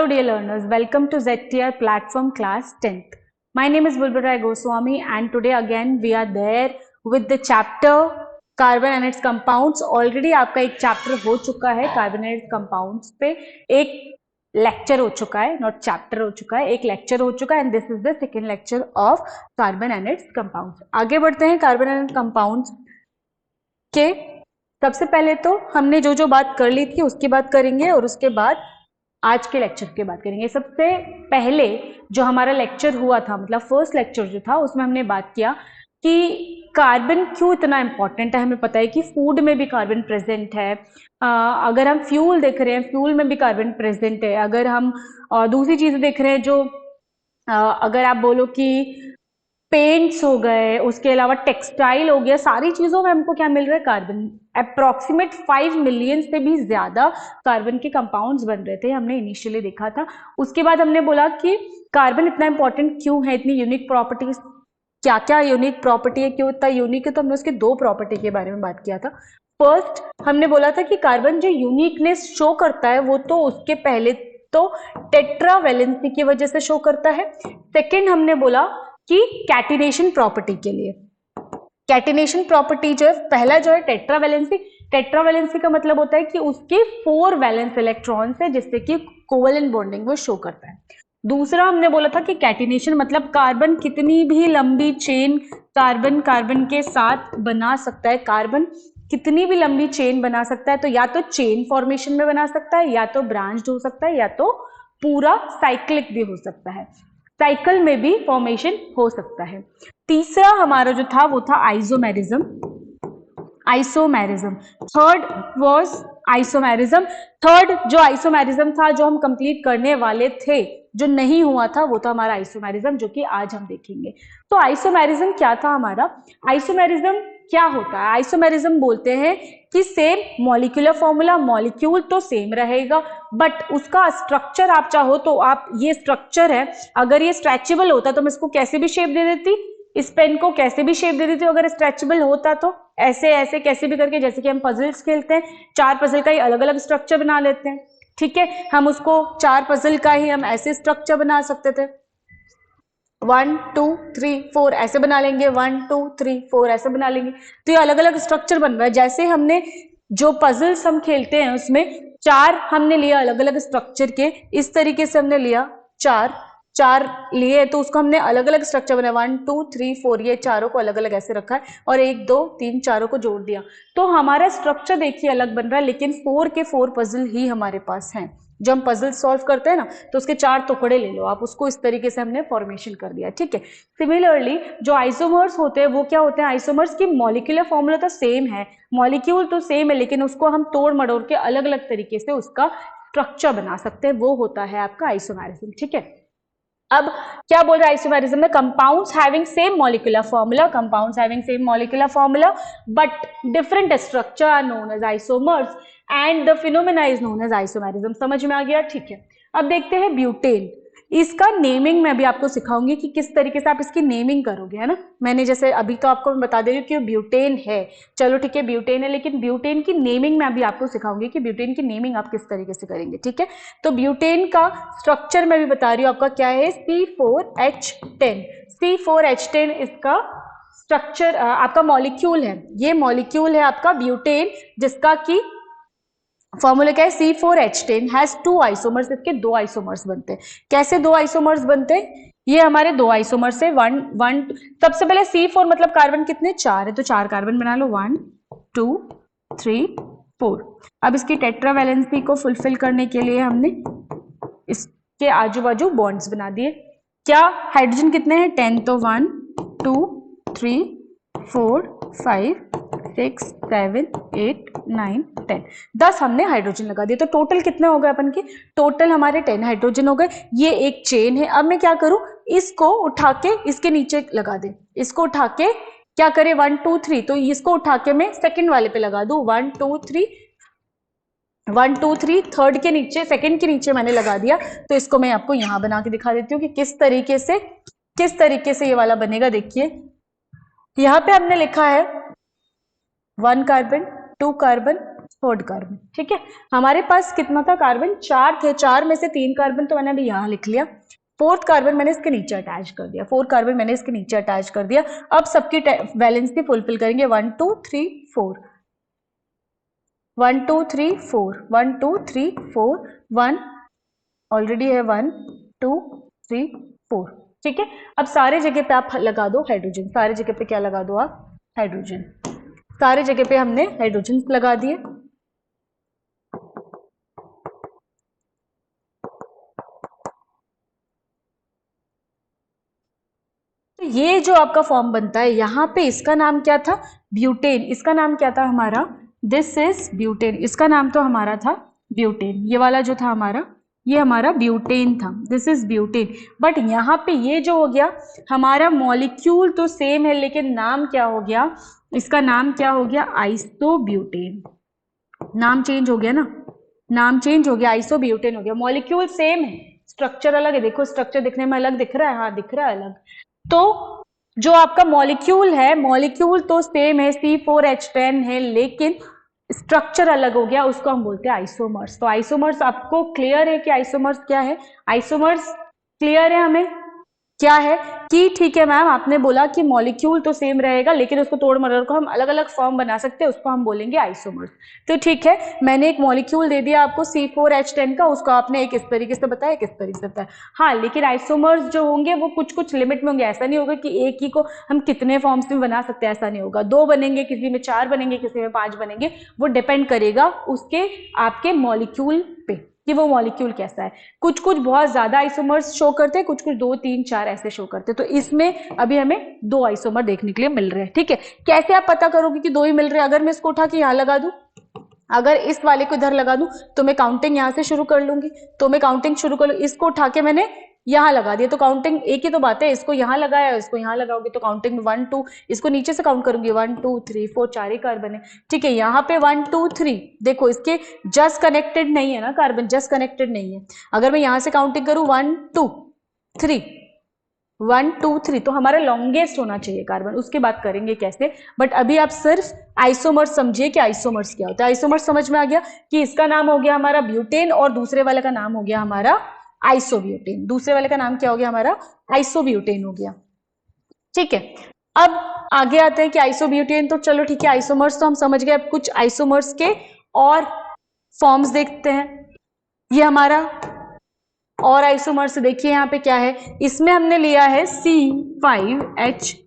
Hello dear learners, welcome to ZTR platform class 10th. My name is Bulbul Rai Goswami and today again we are there with the chapter Carbon and its compounds. Already आपका एक chapter हो चुका है Carbon and its compounds पे, एक lecture हो चुका है, not chapter हो चुका है, एक lecture हो चुका है and this is the second lecture of Carbon and its compounds. आगे बढ़ते हैं Carbon and compounds के. सबसे पहले तो हमने जो जो बात कर ली थी उसकी बात करेंगे और उसके बाद आज के लेक्चर की बात करेंगे. सबसे पहले जो हमारा लेक्चर हुआ था, मतलब फर्स्ट लेक्चर जो था, उसमें हमने बात किया कि कार्बन क्यों इतना इंपॉर्टेंट है. हमें पता है कि फूड में भी कार्बन प्रेजेंट है, अगर हम फ्यूल देख रहे हैं फ्यूल में भी कार्बन प्रेजेंट है, अगर हम दूसरी चीजें देख रहे हैं जो अगर आप बोलो कि पेंट्स हो गए, उसके अलावा टेक्सटाइल हो गया, सारी चीजों में हमको क्या मिल रहा है, कार्बन. अप्रोक्सीमेट 5 मिलियन से भी ज्यादा कार्बन के कंपाउंड्स बन रहे थे, हमने इनिशियली देखा था. उसके बाद हमने बोला कि कार्बन इतना इंपॉर्टेंट क्यों है, इतनी यूनिक प्रॉपर्टीज, क्या क्या यूनिक प्रॉपर्टी है, क्यों इतना यूनिक है. तो हमने उसके दो प्रॉपर्टी के बारे में बात किया था. फर्स्ट हमने बोला था कि कार्बन जो यूनिकनेस शो करता है वो तो उसके पहले तो टेट्रावैलेंसी की वजह से शो करता है. सेकेंड हमने बोला कि कैटिनेशन प्रॉपर्टी के लिए, कैटिनेशन प्रॉपर्टी जो है, पहला जो है टेट्रावैलेंसी. टेट्रावैलेंसी का मतलब होता है कि उसके 4 वैलेंस इलेक्ट्रॉन्स है जिससे कि कोवैलेंट बॉन्डिंग वो शो करता है. दूसरा हमने बोला था कि कैटिनेशन मतलब कार्बन कितनी भी लंबी चेन कार्बन के साथ बना सकता है, कार्बन कितनी भी लंबी चेन बना सकता है. तो या तो चेन फॉर्मेशन में बना सकता है, या तो ब्रांच्ड हो सकता है, या तो पूरा साइक्लिक भी हो सकता है, साइकिल में भी फॉर्मेशन हो सकता है. तीसरा हमारा जो था वो था isomerism. Isomerism third was isomerism. Third जो आइसोमेरिज्म था जो हम कंप्लीट करने वाले थे, जो नहीं हुआ था, वो था हमारा आइसोमेरिज्म, जो कि आज हम देखेंगे. तो आइसोमेरिज्म क्या था हमारा, आइसोमेरिज्म क्या होता है. आइसोमेरिज्म बोलते हैं कि सेम मॉलिक्यूलर फॉर्मूला, मॉलिक्यूल तो सेम रहेगा बट उसका स्ट्रक्चर आप चाहो तो आप, ये स्ट्रक्चर है, अगर ये स्ट्रेचेबल होता तो मैं इसको कैसे भी शेप दे देती, इस पेन को कैसे भी शेप दे देती हूँ अगर स्ट्रेचेबल होता तो, ऐसे ऐसे कैसे भी करके, जैसे कि हम पजल्स खेलते हैं, 4 पजल का ही अलग अलग स्ट्रक्चर बना लेते हैं. ठीक है, हम उसको 4 पजल का ही हम ऐसे स्ट्रक्चर बना सकते थे, 1 2 3 4 ऐसे बना लेंगे, 1 2 3 4 ऐसे बना लेंगे. तो ये अलग अलग स्ट्रक्चर बन रहा है. जैसे हमने जो पजल्स हम खेलते हैं उसमें 4 हमने लिया अलग अलग स्ट्रक्चर के, इस तरीके से हमने लिया 4 लिए, तो उसको हमने अलग अलग स्ट्रक्चर बनाया, 1 2 3 4, ये चारों को अलग अलग ऐसे रखा है और 1 2 3 चारों को जोड़ दिया. तो हमारा स्ट्रक्चर देखिए अलग बन रहा है, लेकिन 4 के 4 पजल ही हमारे पास हैं. जब हम पजल सॉल्व करते हैं ना तो उसके 4 टुकड़े ले लो आप, उसको इस तरीके से हमने फॉर्मेशन कर दिया. ठीक है. सिमिलरली जो आइसोमर्स होते हैं वो क्या होते हैं, आइसोमर्स की मॉलिक्यूलर फॉर्मूला तो सेम है, मॉलिक्यूल तो सेम है, लेकिन उसको हम तोड़ मड़ोड़ के अलग अलग तरीके से उसका स्ट्रक्चर बना सकते हैं, वो होता है आपका आइसोमेरिज्म. ठीक है. अब क्या बोल रहा है आइसोमेरिज्म में, compounds having same molecular formula, compounds having same molecular formula but different structure are known as isomers and the phenomena is known as isomerism. समझ में आ गया. ठीक है. अब देखते हैं ब्यूटेन. इसका नेमिंग मैं अभी आपको सिखाऊंगी कि किस तरीके से आप इसकी नेमिंग करोगे, है ना. मैंने जैसे अभी तो आपको बता दे रही हूँ कि ब्यूटेन है, चलो ठीक है ब्यूटेन है, लेकिन ब्यूटेन की नेमिंग मैं अभी आपको सिखाऊंगी कि ब्यूटेन की नेमिंग आप किस तरीके से करेंगे. ठीक है. तो ब्यूटेन का स्ट्रक्चर मैं भी बता रही हूँ आपका क्या है, C4H10. C4H10 इसका स्ट्रक्चर आपका मॉलिक्यूल है, ये मॉलिक्यूल है आपका ब्यूटेन, जिसका की फॉर्मूला क्या है, C4H10 हैज 2 आइसोमर्स. इसके 2 आइसोमर्स बनते हैं. कैसे 2 आइसोमर्स बनते हैं, ये हमारे 2 आइसोमर्स है. 1 सबसे पहले C4 मतलब कार्बन कितने, 4 है, तो 4 कार्बन बना लो, 1 2 3 4. अब इसकी टेट्रावैलेंसी को फुलफिल करने के लिए हमने इसके आजू बाजू बॉन्ड्स बना दिए. क्या हाइड्रोजन कितने हैं, 10, तो 1 2 3 4 5 6 7 8 9 10, 10 हमने हाइड्रोजन लगा दिए. तो टोटल कितने हो गए अपन के, टोटल हमारे 10 हाइड्रोजन हो गए. ये एक चेन है. अब मैं क्या करूं, इसको उठा के इसके नीचे लगा दे, इसको उठा के क्या करे, 1 2 3, तो इसको उठा के मैं सेकंड वाले पे लगा दूं, 1 2 3 1 2 3, थर्ड के नीचे, सेकंड के नीचे मैंने लगा दिया. तो इसको मैं आपको यहां बना के दिखा देती हूँ कि किस तरीके से ये वाला बनेगा. देखिए यहाँ पे हमने लिखा है 1 कार्बन 2 कार्बन थर्ड कार्बन। ठीक है, हमारे पास कितना था कार्बन, 4 थे, 4 में से 3 कार्बन तो मैंने अभी यहाँ लिख लिया, फोर्थ कार्बन मैंने इसके नीचे अटैच कर दिया, 4 कार्बन मैंने इसके नीचे अटैच कर दिया। अब सबकी वैलेंसी फुलफिल करेंगे, 1 2 3 4, 1 2 3 4, 1 2 3 4, 1 ऑलरेडी है, 1 2 3 4। ठीक है, अब सारे जगह पे आप लगा दो हाइड्रोजन, सारे जगह पे क्या लगा दो आप, हाइड्रोजन, सारे जगह पे हमने हाइड्रोजन लगा दिए। तो ये जो आपका फॉर्म बनता है यहाँ पे, इसका नाम क्या था, ब्यूटेन, इसका नाम क्या था हमारा, दिस इज ब्यूटेन, इसका नाम तो हमारा था ब्यूटेन, ये वाला जो था हमारा, ये हमारा ब्यूटेन था, दिस इज ब्यूटेन। बट यहाँ पे ये जो हो गया हमारा मॉलिक्यूल तो सेम है, लेकिन नाम क्या हो गया, इसका नाम क्या हो गया, आइसोब्यूटेन, नाम चेंज हो गया ना, नाम चेंज हो गया, आइसोब्यूटेन हो गया। मॉलिक्यूल सेम है, स्ट्रक्चर अलग है, देखो स्ट्रक्चर दिखने में अलग दिख रहा है, हाँ दिख रहा है अलग। तो जो आपका मॉलिक्यूल है, मॉलिक्यूल तो सेम है, C4H10 है, लेकिन स्ट्रक्चर अलग हो गया, उसको हम बोलते हैं आइसोमर्स। तो आइसोमर्स आपको क्लियर है कि आइसोमर्स क्या है, आइसोमर्स क्लियर है हमें क्या है कि ठीक है मैम, आपने बोला कि मॉलिक्यूल तो सेम रहेगा लेकिन उसको तोड़ मरोड़ को हम अलग अलग फॉर्म बना सकते हैं, उसको हम बोलेंगे आइसोमर्स। तो ठीक है, मैंने एक मॉलिक्यूल दे दिया आपको C4H10 का, उसको आपने एक इस तरीके से बताया, किस तरीके से बताया, हाँ, लेकिन आइसोमर्स जो होंगे वो कुछ कुछ लिमिट में होंगे, ऐसा नहीं होगा कि एक ही को हम कितने फॉर्म्स में बना सकते हैं, ऐसा नहीं होगा, 2 बनेंगे, किसी में 4 बनेंगे, किसी में 5 बनेंगे, वो डिपेंड करेगा उसके आपके मॉलिक्यूल पे कि वो मॉलिक्यूल कैसा है। कुछ कुछ बहुत ज्यादा आइसोमर्स शो करते हैं, कुछ कुछ 2 3 4 ऐसे शो करते हैं। तो इसमें अभी हमें 2 आइसोमर देखने के लिए मिल रहे हैं। ठीक है, कैसे आप पता करोगे कि 2 ही मिल रहे हैं, अगर मैं इसको उठा के यहाँ लगा दूं, अगर इस वाले को इधर लगा दूं तो मैं काउंटिंग यहाँ से शुरू कर लूंगी, तो मैं काउंटिंग शुरू कर लूँ, इसको उठा के मैंने यहाँ लगा दिया तो काउंटिंग एक ही तो बात है, इसको यहाँ लगाया, इसको यहाँ लगाओगे तो काउंटिंग 1 2, इसको नीचे से काउंट करूंगी 1 2 3 4, 4 ही कार्बन है। ठीक है, यहाँ पे 1 2 3, देखो इसके जस्ट कनेक्टेड नहीं है ना, कार्बन जस्ट कनेक्टेड नहीं है। अगर मैं यहाँ से काउंटिंग करूँ 1 2 3, 1 2 3, तो हमारा लॉन्गेस्ट होना चाहिए कार्बन, उसकी बात करेंगे कैसे। बट अभी आप सिर्फ आइसोमर्स समझिए कि आइसोमर्स क्या होता है। आइसोमर्स समझ में आ गया कि इसका नाम हो गया हमारा ब्यूटेन और दूसरे वाले का नाम हो गया हमारा आइसोब्यूटेन, दूसरे वाले का नाम क्या हो गया हमारा, आइसोब्यूटेन हो गया। ठीक है, अब आगे आते हैं कि आइसोब्यूटेन, तो चलो ठीक है, आइसोमर्स तो हम समझ गए, अब कुछ आइसोमर्स के और फॉर्म्स देखते हैं। ये हमारा और आइसोमर्स देखिए यहाँ पे क्या है, इसमें हमने लिया है C5H12,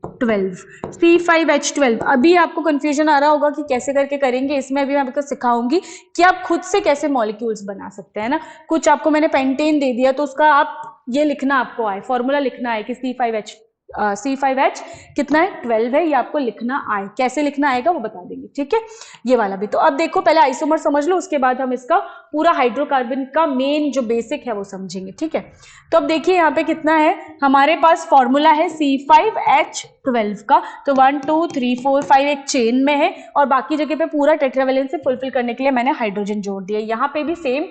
C5H12। अभी आपको कंफ्यूजन आ रहा होगा कि कैसे करके करेंगे, इसमें अभी मैं आपको सिखाऊंगी कि आप खुद से कैसे मॉलिक्यूल्स बना सकते हैं ना। कुछ आपको मैंने पेंटेन दे दिया तो उसका आप ये लिखना आपको आए, फॉर्मूला लिखना है कि C5H कितना है, 12 है, ये आपको लिखना आए, कैसे लिखना आएगा वो बता देंगे। ठीक है, ये वाला भी। तो अब देखो, पहले आइसोमर समझ लो, उसके बाद हम इसका पूरा हाइड्रोकार्बन का मेन जो बेसिक है वो समझेंगे। ठीक है, तो अब देखिए यहाँ पे कितना है, हमारे पास फॉर्मूला है C5H12 का, तो 1 2 3 4 5 एक चेन में है और बाकी जगह पे पूरा टेट्रावेलेंस से फुलफिल करने के लिए मैंने हाइड्रोजन जोड़ दिया। यहाँ पे भी सेम,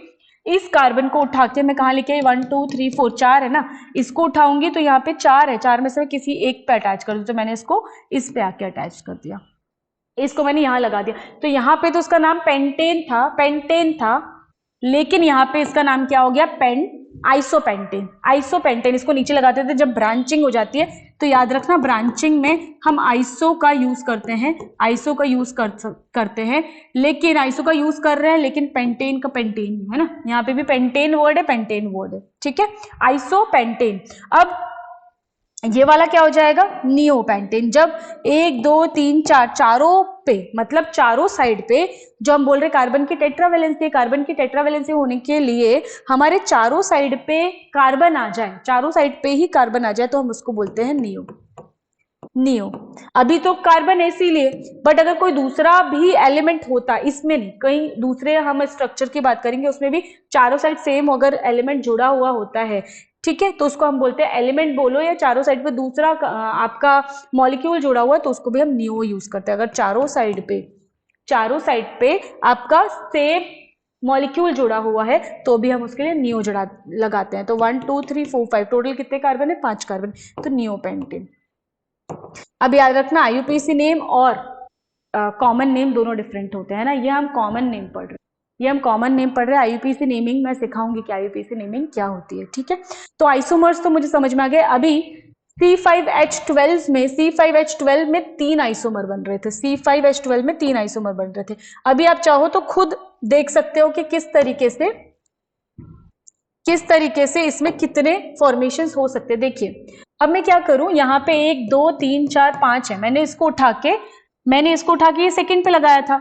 इस कार्बन को उठा के मैं कहाँ लेके आई, 1 2 3 4, 4 है ना, इसको उठाऊंगी तो यहाँ पे 4 है, 4 में से मैं किसी एक पे अटैच कर दूं, तो मैंने इसको इस पे आके अटैच कर दिया, इसको मैंने यहाँ लगा दिया। तो यहाँ पे तो उसका नाम पेंटेन था, लेकिन यहाँ पे इसका नाम क्या हो गया, आइसोपेंटेन। इसको नीचे लगाते थे, जब ब्रांचिंग हो जाती है तो याद रखना, ब्रांचिंग में हम आइसो का यूज करते हैं, लेकिन आइसो का यूज कर रहे हैं, लेकिन पेंटेन का पेंटेन है ना, यहाँ पे भी पेंटेन वर्ड है। ठीक है, आइसोपेंटेन। अब ये वाला क्या हो जाएगा, नियोपेंटेन। जब 1 2 3 4 चारों पे, मतलब चारों साइड पे जो हम बोल रहे कार्बन की टेट्रावेलेंसी, कार्बन की टेट्रावेलेंसी होने के लिए हमारे चारों साइड पे कार्बन आ जाए, चारों साइड पे ही कार्बन आ जाए, तो हम उसको बोलते हैं नियो। अभी तो कार्बन है इसीलिए, बट अगर कोई दूसरा भी एलिमेंट होता, इसमें नहीं, कहीं दूसरे हम स्ट्रक्चर की बात करेंगे, उसमें भी चारों साइड सेम अगर एलिमेंट जुड़ा हुआ होता है, ठीक है, तो उसको हम बोलते हैं एलिमेंट बोलो, या चारों साइड पे दूसरा आपका मॉलिक्यूल जुड़ा हुआ है तो उसको भी हम नियो यूज करते हैं। अगर चारों साइड पे आपका सेम मॉलिक्यूल जुड़ा हुआ है तो भी हम उसके लिए नियो जुड़ा लगाते हैं। तो 1 2 3 4 5 टोटल कितने कार्बन है, 5 कार्बन, तो नियोपेंटेन। अब याद रखना, आईयूपीएसी नेम और कॉमन नेम दोनों डिफरेंट होते हैं ना, ये हम कॉमन नेम पढ़ रहे हैं, ये हम कॉमन नेम पढ़ रहे हैं। आईयूपीएसी नेमिंग मैं सिखाऊंगी कि आईयूपीएसी नेमिंग क्या होती है, ठीक है। तो आइसोमर्स तो मुझे समझ में आ गए। अभी C5H12 में C5H12 में 3 आइसोमर बन रहे थे, C5H12 में 3 आइसोमर बन रहे थे। अभी आप चाहो तो खुद देख सकते हो कि किस तरीके से इसमें कितने फॉर्मेशंस हो सकते हैं। देखिए अब मैं क्या करूं, यहाँ पे 1 2 3 4 5 है, मैंने इसको उठा के ये सेकंड पे लगाया था,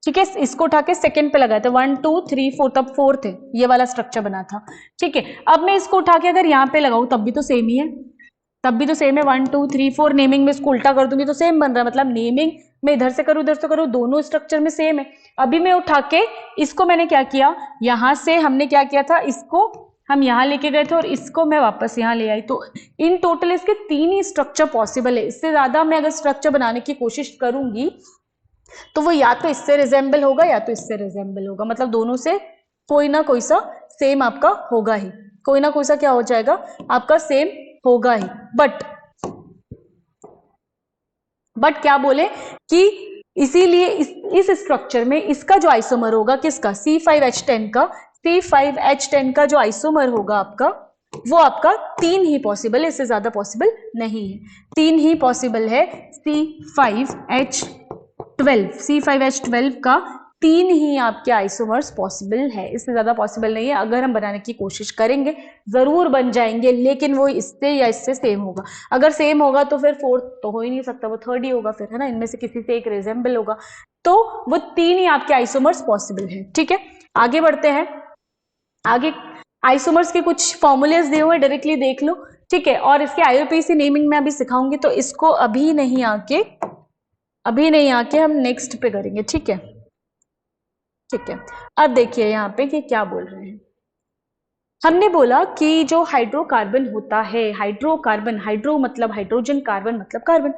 ठीक है, इसको उठा के सेकंड पे लगाया था, 1 2 3 4, तब 4 थे, ये वाला स्ट्रक्चर बना था, ठीक है। अब मैं इसको उठा के अगर यहाँ पे लगाऊं तब भी तो सेम ही है, 1 2 3 4, नेमिंग में इसको उल्टा कर दूंगी तो सेम बन रहा है, मतलब नेमिंग में इधर से करूं दोनों स्ट्रक्चर में सेम है। अभी मैं उठा के इसको मैंने क्या किया, यहां से हमने क्या किया था, इसको हम यहाँ लेके गए थे और इसको मैं वापस यहाँ ले आई, तो इन टोटल इसके 3 ही स्ट्रक्चर पॉसिबल है। इससे ज्यादा मैं अगर स्ट्रक्चर बनाने की कोशिश करूंगी तो वो या तो इससे रिजेंबल होगा या तो इससे रिजेंबल होगा, मतलब दोनों से कोई ना कोई सा सेम आपका होगा ही, कोई ना कोई सा क्या हो जाएगा आपका सेम होगा ही। बट क्या बोले कि इसीलिए इस स्ट्रक्चर में इसका जो आइसोमर होगा, किसका, C5H10 का जो आइसोमर होगा आपका, वो आपका 3 ही पॉसिबल है, इससे ज्यादा पॉसिबल नहीं है, 3 ही पॉसिबल है। C5H12 का 3 ही आपके आइसोमर्स पॉसिबल है, इससे ज्यादा पॉसिबल नहीं है। अगर हम बनाने की कोशिश करेंगे जरूर बन जाएंगे, लेकिन वो इससे या इससे सेम होगा। अगर सेम होगा तो फिर फोर्थ तो हो ही नहीं सकता, वो थर्ड ही होगा फिर, है ना, इनमें से किसी से एक रिजेंबल होगा, तो वो 3 ही आपके आइसोमर्स पॉसिबल है, ठीक है। आगे बढ़ते हैं, आगे आइसोमर्स के कुछ फॉर्मूलेस दिए हुए डायरेक्टली देख लो, ठीक है। और इसके आईयूपीएसी नेमिंग में अभी सिखाऊंगी, तो इसको अभी नहीं आके हम नेक्स्ट पे करेंगे, ठीक है, ठीक है। अब देखिए यहाँ पे कि क्या बोल रहे हैं, हमने बोला कि जो हाइड्रोकार्बन होता है, हाइड्रोकार्बन, हाइड्रो मतलब हाइड्रोजन, कार्बन मतलब कार्बन,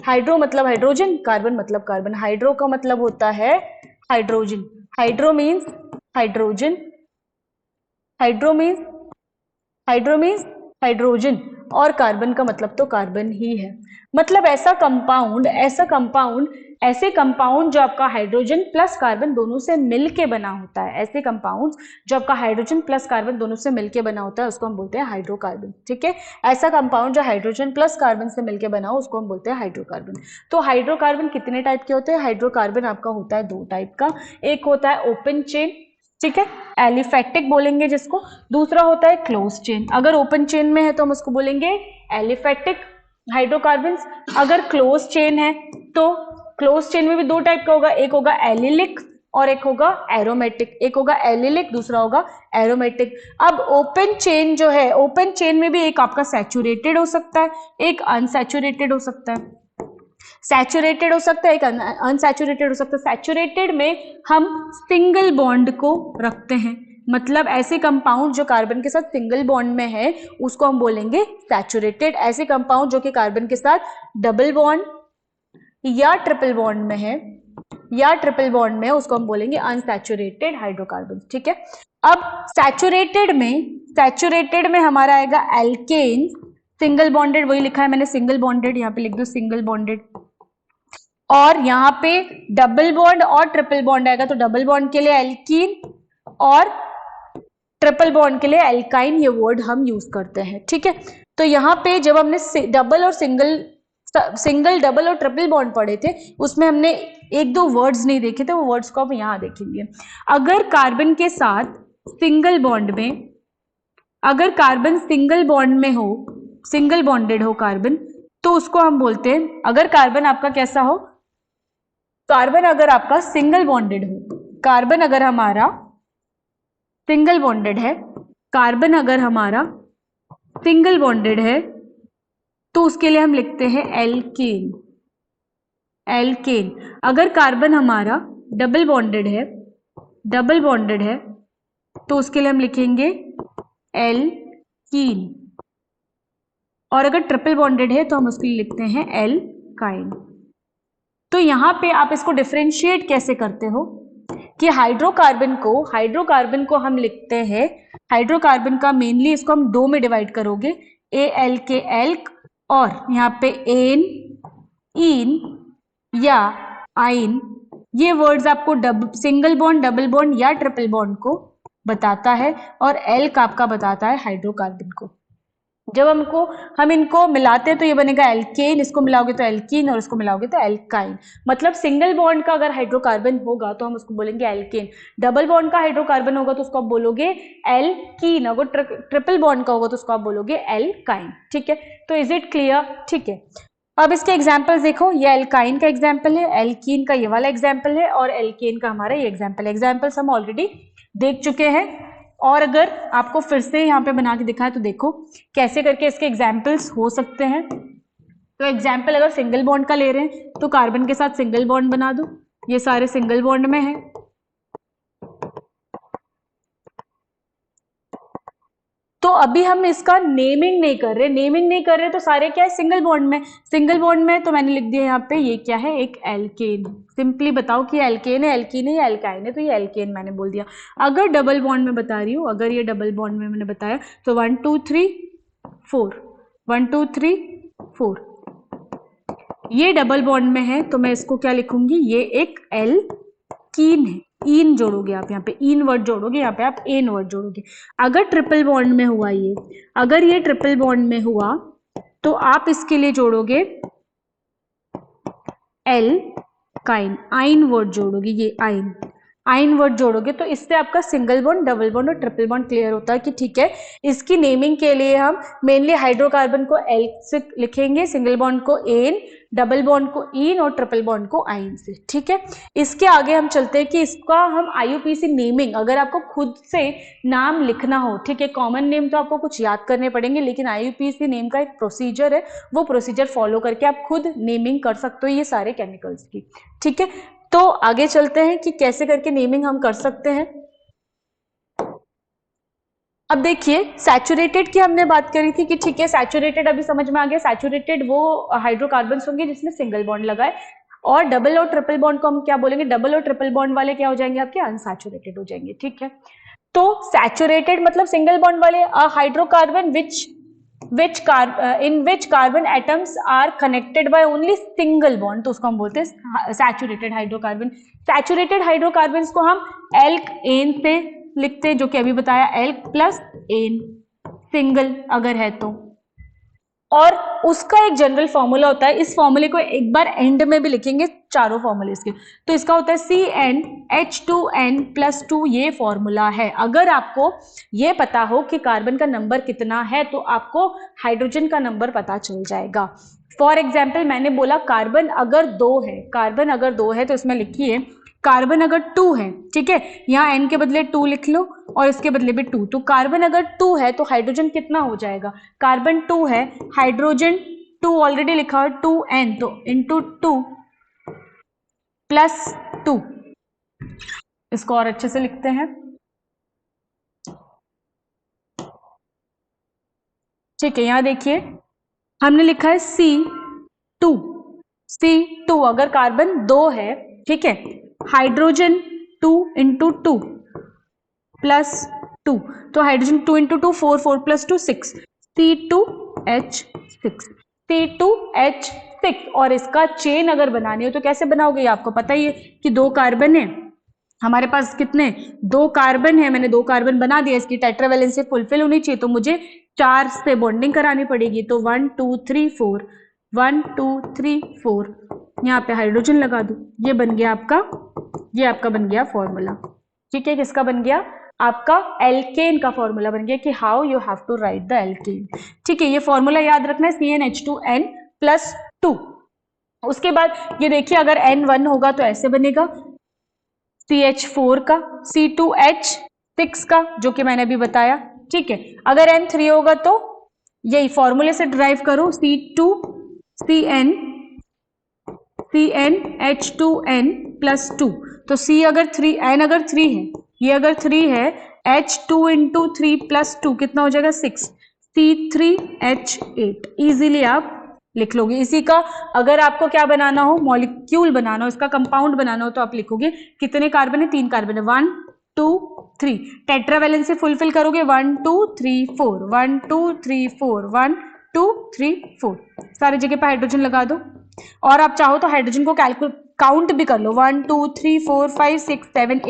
हाइड्रो मतलब हाइड्रोजन, कार्बन मतलब कार्बन, हाइड्रो का मतलब होता है hydrogen, hydro means hydrogen, hydro means hydrogen, और कार्बन का मतलब तो कार्बन ही है। मतलब ऐसे कंपाउंड जो आपका हाइड्रोजन प्लस कार्बन दोनों से मिलके बना होता है, ऐसे कंपाउंड जो आपका हाइड्रोजन प्लस कार्बन दोनों से मिलके बना होता है उसको हम बोलते हैं हाइड्रोकार्बन, ठीक है। ऐसा कंपाउंड जो हाइड्रोजन प्लस कार्बन से मिलके बना हो उसको हम बोलते हैं हाइड्रोकार्बन। तो हाइड्रोकार्बन कितने टाइप के होते हैं, हाइड्रोकार्बन आपका होता है 2 टाइप का, एक होता है ओपन चेन, ठीक है, एलिफैक्टिक बोलेंगे जिसको, दूसरा होता है क्लोज चेन। अगर ओपन चेन में है तो हम उसको बोलेंगे एलिफैक्टिक हाइड्रोकार्बन्स, अगर क्लोज चेन है तो क्लोज चेन में भी 2 टाइप का होगा, एक होगा एलिलिक और एक होगा एरोमेटिक, एक होगा एलिलिक दूसरा होगा एरोमेटिक। अब ओपन चेन जो है, ओपन चेन में भी एक आपका सैचुरेटेड हो सकता है, एक अनसैचुरेटेड हो सकता है, सैचुरेटेड हो सकता है, एक अनसैचुरेटेड हो सकता है। सैचुरेटेड में हम सिंगल बॉन्ड को रखते हैं, मतलब ऐसे कंपाउंड जो कार्बन के साथ सिंगल बॉन्ड में है उसको हम बोलेंगे सैचुरेटेड। ऐसे कंपाउंड जो कि कार्बन के साथ डबल बॉन्ड या ट्रिपल बॉन्ड में है उसको हम बोलेंगे अनसैचुरेटेड हाइड्रोकार्बन, ठीक है। अब सैचुरेटेड में हमारा आएगा एल्केन, सिंगल बॉन्डेड, वही लिखा है मैंने सिंगल बॉन्डेड, यहाँ पे लिख दो सिंगल बॉन्डेड, और यहाँ पे डबल बॉन्ड और ट्रिपल बॉन्ड आएगा, तो डबल बॉन्ड के लिए एल्कीन और ट्रिपल बॉन्ड के लिए एल्काइन, ये वर्ड हम यूज करते हैं, ठीक है। तो यहाँ पे जब हमने डबल और सिंगल डबल और ट्रिपल बॉन्ड पढ़े थे उसमें हमने 1-2 वर्ड्स नहीं देखे थे, वो वर्ड्स को हम यहाँ देखेंगे। अगर कार्बन के साथ सिंगल बॉन्ड में, अगर कार्बन सिंगल बॉन्ड में हो, सिंगल बॉन्डेड हो कार्बन, तो उसको हम बोलते हैं, अगर कार्बन आपका कैसा हो, कार्बन अगर आपका सिंगल बॉन्डेड हो, कार्बन अगर हमारा सिंगल बॉन्डेड है, कार्बन अगर हमारा सिंगल बॉन्डेड है तो उसके लिए हम लिखते हैं एल्केन, एल्केन। अगर कार्बन हमारा डबल बॉन्डेड है तो उसके लिए हम लिखेंगे एल्कीन, और अगर ट्रिपल बॉन्डेड है तो हम उसके लिए लिखते हैं एल्काइन। तो यहाँ पे आप इसको डिफरेंशिएट कैसे करते हो कि हाइड्रोकार्बन को हम लिखते हैं, हाइड्रोकार्बन का मेनली इसको हम 2 में डिवाइड करोगे, ALK एल्क और यहाँ पे एन इन या आइन, ये वर्ड्स आपको सिंगल बॉन्ड, डबल बॉन्ड या ट्रिपल बॉन्ड को बताता है, और एल्क आपका बताता है हाइड्रोकार्बन को। जब हम इनको मिलाते हैं तो ये बनेगा एल्केन, इसको मिलाओगे तो एल्कीन, और इसको मिलाओगे तो एल्काइन। मतलब सिंगल बॉन्ड का अगर हाइड्रोकार्बन होगा तो हम उसको बोलेंगे एल्केन, डबल बॉन्ड का हाइड्रोकार्बन होगा तो उसको आप बोलोगे एल्कीन, अगर ट्रिपल बॉन्ड का होगा तो उसको आप बोलोगे एल्काइन। ठीक है, तो इज इट क्लियर? ठीक है, अब इसके एग्जाम्पल्स देखो, ये एल्काइन का एग्जाम्पल है, एल्कीन का ये वाला एग्जाम्पल है, और एल्केन का हमारा ये एग्जाम्पल है। एग्जाम्पल्स हम ऑलरेडी देख चुके हैं, और अगर आपको फिर से यहाँ पे बना के दिखाए तो देखो कैसे करके इसके एग्जाम्पल्स हो सकते हैं। तो एग्जाम्पल अगर सिंगल बॉन्ड का ले रहे हैं तो कार्बन के साथ सिंगल बॉन्ड बना दो, ये सारे सिंगल बॉन्ड में है। तो अभी हम इसका नेमिंग नहीं कर रहे तो सारे क्या है, सिंगल बॉन्ड में। सिंगल बॉन्ड में तो मैंने लिख दिया यहाँ पे, ये क्या है, एक एल्केन। सिंपली बताओ कि एल्केन है, एल्कीन है या एल्काइन है, तो ये एल्केन मैंने बोल दिया। अगर डबल बॉन्ड में बता रही हूँ, अगर ये डबल बॉन्ड में मैंने बताया तो 1 2 3 4, 1 2 3 4, ये डबल बॉन्ड में है तो मैं इसको क्या लिखूंगी, ये एक एल्कीन है। इन जोड़ोगे आप, यहाँ पे इन वर्ड जोड़ोगे, यहाँ पे आप एन वर्ड जोड़ोगे। अगर ट्रिपल बॉन्ड में हुआ ये, अगर ये ट्रिपल बॉन्ड में हुआ तो आप इसके लिए जोड़ोगे एल्काइन, आइन वर्ड जोड़ोगे, ये आइन वर्ड जोड़ोगे, तो इससे आपका सिंगल बॉन्ड, डबल बॉन्ड और ट्रिपल बॉन्ड क्लियर होता है कि ठीक है, इसकी नेमिंग के लिए हम मेनली हाइड्रोकार्बन को एल से लिखेंगे, सिंगल बॉन्ड को एन, डबल बॉन्ड को इन और ट्रिपल बॉन्ड को आइन से। ठीक है, इसके आगे हम चलते हैं कि इसका हम आईयूपीएसी नेमिंग, अगर आपको खुद से नाम लिखना हो, ठीक है, कॉमन नेम तो आपको कुछ याद करने पड़ेंगे, लेकिन आईयूपीएसी नेम का एक प्रोसीजर है, वो प्रोसीजर फॉलो करके आप खुद नेमिंग कर सकते हो ये सारे केमिकल्स की। ठीक है, तो आगे चलते हैं कि कैसे करके नेमिंग हम कर सकते हैं। अब देखिए, सैचुरेटेड की हमने बात करी थी कि ठीक है, सैचुरेटेड अभी समझ में आ गया, सैचुरेटेड वो हाइड्रोकार्बन्स होंगे जिसमें सिंगल बॉन्ड लगा है, और डबल और ट्रिपल बॉन्ड को हम क्या बोलेंगे, डबल और ट्रिपल बॉन्ड वाले क्या हो जाएंगे, आपके अनसैचुरेटेड हो जाएंगे। ठीक है, तो सैचुरेटेड मतलब सिंगल बॉन्ड वाले, hydrocarbon in which carbon atoms are connected by only single bond, तो उसको हम बोलते हैं सैचुरेटेड हाइड्रोकार्बन। सैचुरेटेड हाइड्रोकार्बन्स को हम एल्क एन से लिखते हैं, जो कि अभी बताया, एल्क प्लस एन सिंगल अगर है तो, और उसका एक जनरल फॉर्मूला होता है, इस फॉर्मूले को एक बार एंड में भी लिखेंगे, चारों फॉर्मूले इसके। तो इसका होता है CnH2n+2, ये फॉर्मूला है। अगर आपको ये पता हो कि कार्बन का नंबर कितना है तो आपको हाइड्रोजन का नंबर पता चल जाएगा। फॉर एग्जाम्पल मैंने बोला कार्बन अगर 2 है, कार्बन अगर 2 है तो इसमें लिखिए कार्बन अगर 2 है, ठीक है, यहाँ n के बदले 2 लिख लो और इसके बदले भी 2, तो कार्बन अगर 2 है तो हाइड्रोजन कितना हो जाएगा, कार्बन 2 है, हाइड्रोजन 2 ऑलरेडी लिखा है 2n, तो इंटू 2 प्लस 2, इसको और अच्छे से लिखते हैं। ठीक है, यहां देखिए हमने लिखा है C2 अगर कार्बन 2 है, ठीक है, हाइड्रोजन 2 इंटू 2 प्लस 2, तो हाइड्रोजन 2 इंटू 2 4, 4 प्लस 2 6, C2H6, और इसका चेन अगर बनानी हो तो कैसे बनाओगे, आपको पता ही है कि 2 कार्बन है हमारे पास, कितने 2 कार्बन है, मैंने 2 कार्बन बना दिया, इसकी टेट्रावैलेंसी फुलफिल होनी चाहिए, तो मुझे 4 से बॉन्डिंग करानी पड़ेगी, तो 1 2 3 4, 1 2 3 4, यहाँ पे हाइड्रोजन लगा दो, ये बन गया आपका, ये आपका बन गया फॉर्मूला। ठीक है, किसका बन गया, आपका एल्केन का फॉर्मूला बन गया कि how you have to write the alkane. ठीक है, ये फॉर्मूला याद रखना है, CnH2n+2। उसके बाद ये देखिए अगर N1 होगा तो ऐसे बनेगा, CH4 का, C2H6 का, जो कि मैंने अभी बताया। ठीक है, अगर N3 होगा तो यही फॉर्मूले से ड्राइव करो, CnH2n+2, तो C अगर 3, N अगर 3 है, ये अगर 3 है, H2 इंटू 3 प्लस 2 कितना हो जाएगा 6, C3H8, इजीली आप लिख लोगे। इसी का अगर आपको क्या बनाना हो, मॉलिक्यूल बनाना हो, इसका कंपाउंड बनाना हो, तो आप लिखोगे कितने कार्बन है, 3 कार्बन है, 1 2 3, टेट्रावैलेंसी फुलफिल करोगे 1 2 3 4, 1 2 3 4, 1 2 3 4, सारी जगह पर हाइड्रोजन लगा दो। और आप चाहो तो हाइड्रोजन को काउंट भी कर लो, 1 2 3 4 5 6 7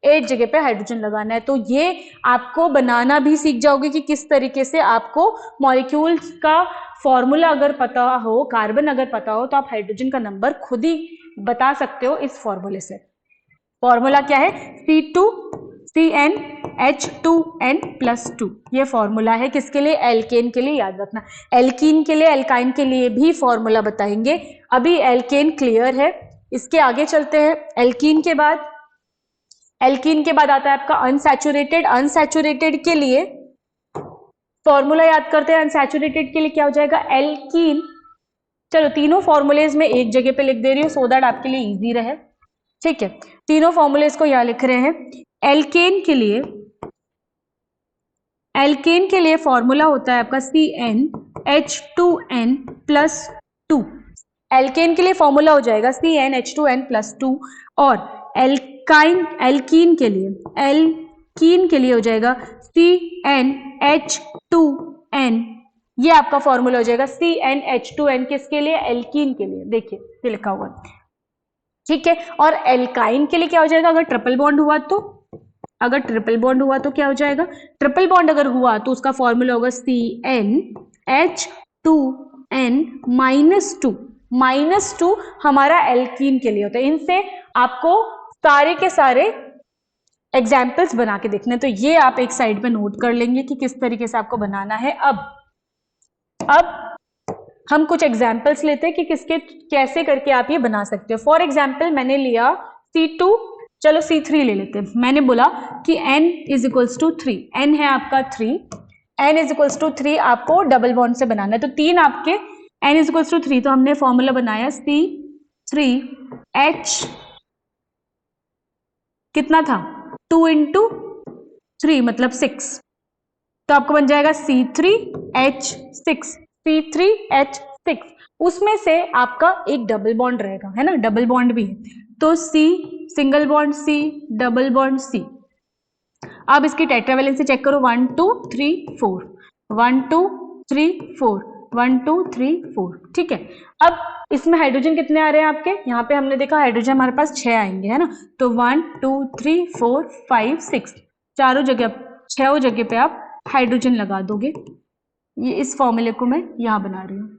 8 जगह पे हाइड्रोजन लगाना है। तो ये आपको बनाना भी सीख जाओगे कि किस तरीके से आपको मॉलिक्यूल्स का फॉर्मूला अगर पता हो, कार्बन अगर पता हो, तो आप हाइड्रोजन का नंबर खुद ही बता सकते हो इस फॉर्मूले से। फॉर्मूला क्या है? C2CnH2n+2। ये फॉर्मूला है किसके लिए? एल्केन के लिए, याद रखना। एल्कीन के लिए, एल्काइन के लिए भी फॉर्मूला बताएंगे। अभी एल्केन क्लियर है, इसके आगे चलते हैं। एल्कीन के बाद आता है आपका अनसैचुरेटेड। अनसैचुरेटेड के लिए फॉर्मूला याद करते हैं। अनसैचुरेटेड के लिए क्या हो जाएगा? एल्कीन। चलो तीनों फॉर्मूलेज में एक जगह पे लिख दे रही हूँ सो दैट आपके लिए इजी रहे, ठीक है। तीनों फॉर्मूलेज को यहां लिख रहे हैं। एल्केन के लिए फॉर्मूला होता है आपका CnH2n+2। एल्केन के लिए फॉर्मूला हो जाएगा CnH2n+2। और एल्कीन के लिए हो जाएगा CnH2n। ये आपका फॉर्मूला हो जाएगा CnH2n। किसके लिए? एल्कीन के लिए। देखिए ये लिखा हुआ है, ठीक है। और एल्काइन के लिए क्या हो जाएगा? अगर ट्रिपल बॉन्ड हुआ तो क्या हो जाएगा? ट्रिपल बॉन्ड अगर हुआ तो उसका फॉर्मूला होगा CnH2n-2। -2 हमारा एल्कीन के लिए होता है। इनसे आपको सारे के सारे एग्जाम्पल्स बना के देखने, तो ये आप एक साइड पे नोट कर लेंगे कि किस तरीके से आपको बनाना है। अब हम कुछ एग्जाम्पल्स लेते हैं कि कैसे करके आप ये बना सकते हो। फॉर एग्जाम्पल मैंने लिया C2, चलो C3 ले लेते हैं। मैंने बोला कि n = 3, n है आपका 3, n = 3 आपको डबल बॉन्ड से बनाना है। तो 3 आपके n = 3, तो हमने फॉर्मूला बनाया C3H, कितना था? 2 × 3 मतलब 6, तो आपको बन जाएगा C3H6। उसमें से आपका एक डबल बॉन्ड रहेगा, है ना, डबल बॉन्ड भी है, तो C single bond C, double bond C। अब इसकी टेट्रावैलेंसी चेक करो, 1 2 3 4, 1 2 3 4, 1 2 3 4, ठीक है। अब इसमें हाइड्रोजन कितने आ रहे हैं आपके? यहाँ पे हमने देखा हाइड्रोजन हमारे पास 6 आएंगे, है ना। तो 1 2 3 4 5 6, छह जगह पे आप हाइड्रोजन लगा दोगे। ये इस फॉर्मूले को मैं यहाँ बना रही हूँ,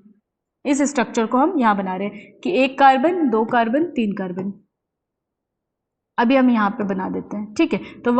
इस स्ट्रक्चर को हम यहाँ बना रहे हैं कि 1 कार्बन 2 कार्बन 3 कार्बन। अभी हम यहाँ पे बना देते हैं, ठीक है। तो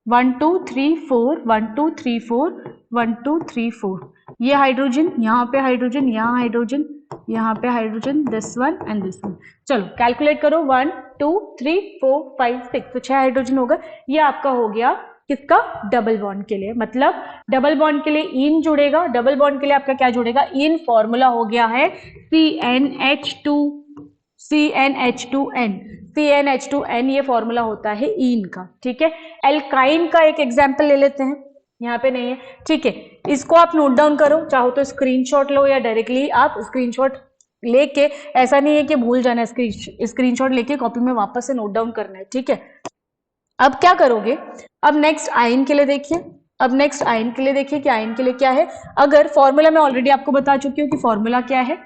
1 2 3 4, 1 2 3 4, 1 2 3 4, ये हाइड्रोजन, यहाँ पे हाइड्रोजन, यहाँ हाइड्रोजन, यहाँ पे hydrogen, this one and this one. चलो कैलकुलेट करो, 1 2 3 4 5 6, तो 6 हाइड्रोजन होगा। ये आपका हो गया किसका? डबल बॉन्ड के लिए। मतलब डबल बॉन्ड के लिए इन जुड़ेगा, डबल बॉन्ड के लिए आपका क्या जुड़ेगा? इन। फॉर्मूला हो गया है CnH2n। ये फॉर्मूला होता है इन का, ठीक है। एल्काइन का एक एग्जांपल ले लेते हैं, यहाँ पे नहीं है, ठीक है। इसको आप नोट डाउन करो, चाहो तो स्क्रीनशॉट लो या डायरेक्टली आप स्क्रीनशॉट लेके, ऐसा नहीं है कि भूल जाना है, स्क्रीनशॉट लेके कॉपी में वापस से नोट डाउन करना है, ठीक है। अब क्या करोगे? अब नेक्स्ट आयन के लिए देखिए, कि आयन के लिए क्या है। अगर फॉर्मूला मैं ऑलरेडी आपको बता चुकी हूँ कि फॉर्मूला क्या है।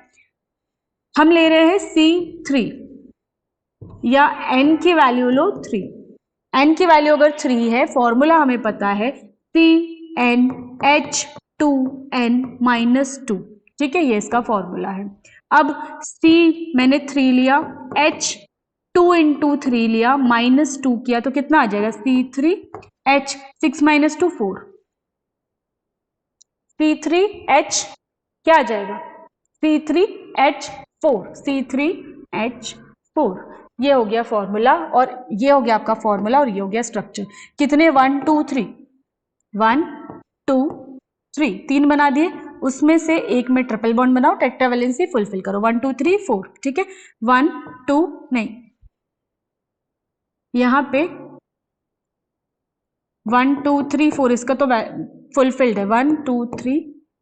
हम ले रहे हैं C3 या n की वैल्यू लो 3, n की वैल्यू अगर 3 है, फॉर्मूला हमें पता है CnH2n-2, ठीक है, ये इसका फॉर्मूला है। अब C मैंने 3 लिया, H 2 × 3 लिया, -2 किया, तो कितना आ जाएगा? C3H, 6 - 2 4, C3H क्या आ जाएगा? C3H4। ये हो गया फॉर्मूला, और ये हो गया आपका फॉर्मूला, और ये हो गया स्ट्रक्चर। कितने? 1 2 3, 1 2 3, 3 बना दिए। उसमें से एक में ट्रिपल बॉन्ड बनाओ, टेट्रावैलेंसी फुलफिल करो, 1 2 3 4, ठीक है। 1 2 नहीं, यहाँ पे 1 2 3 4, इसका तो फुलफिल्ड है, 1 2 3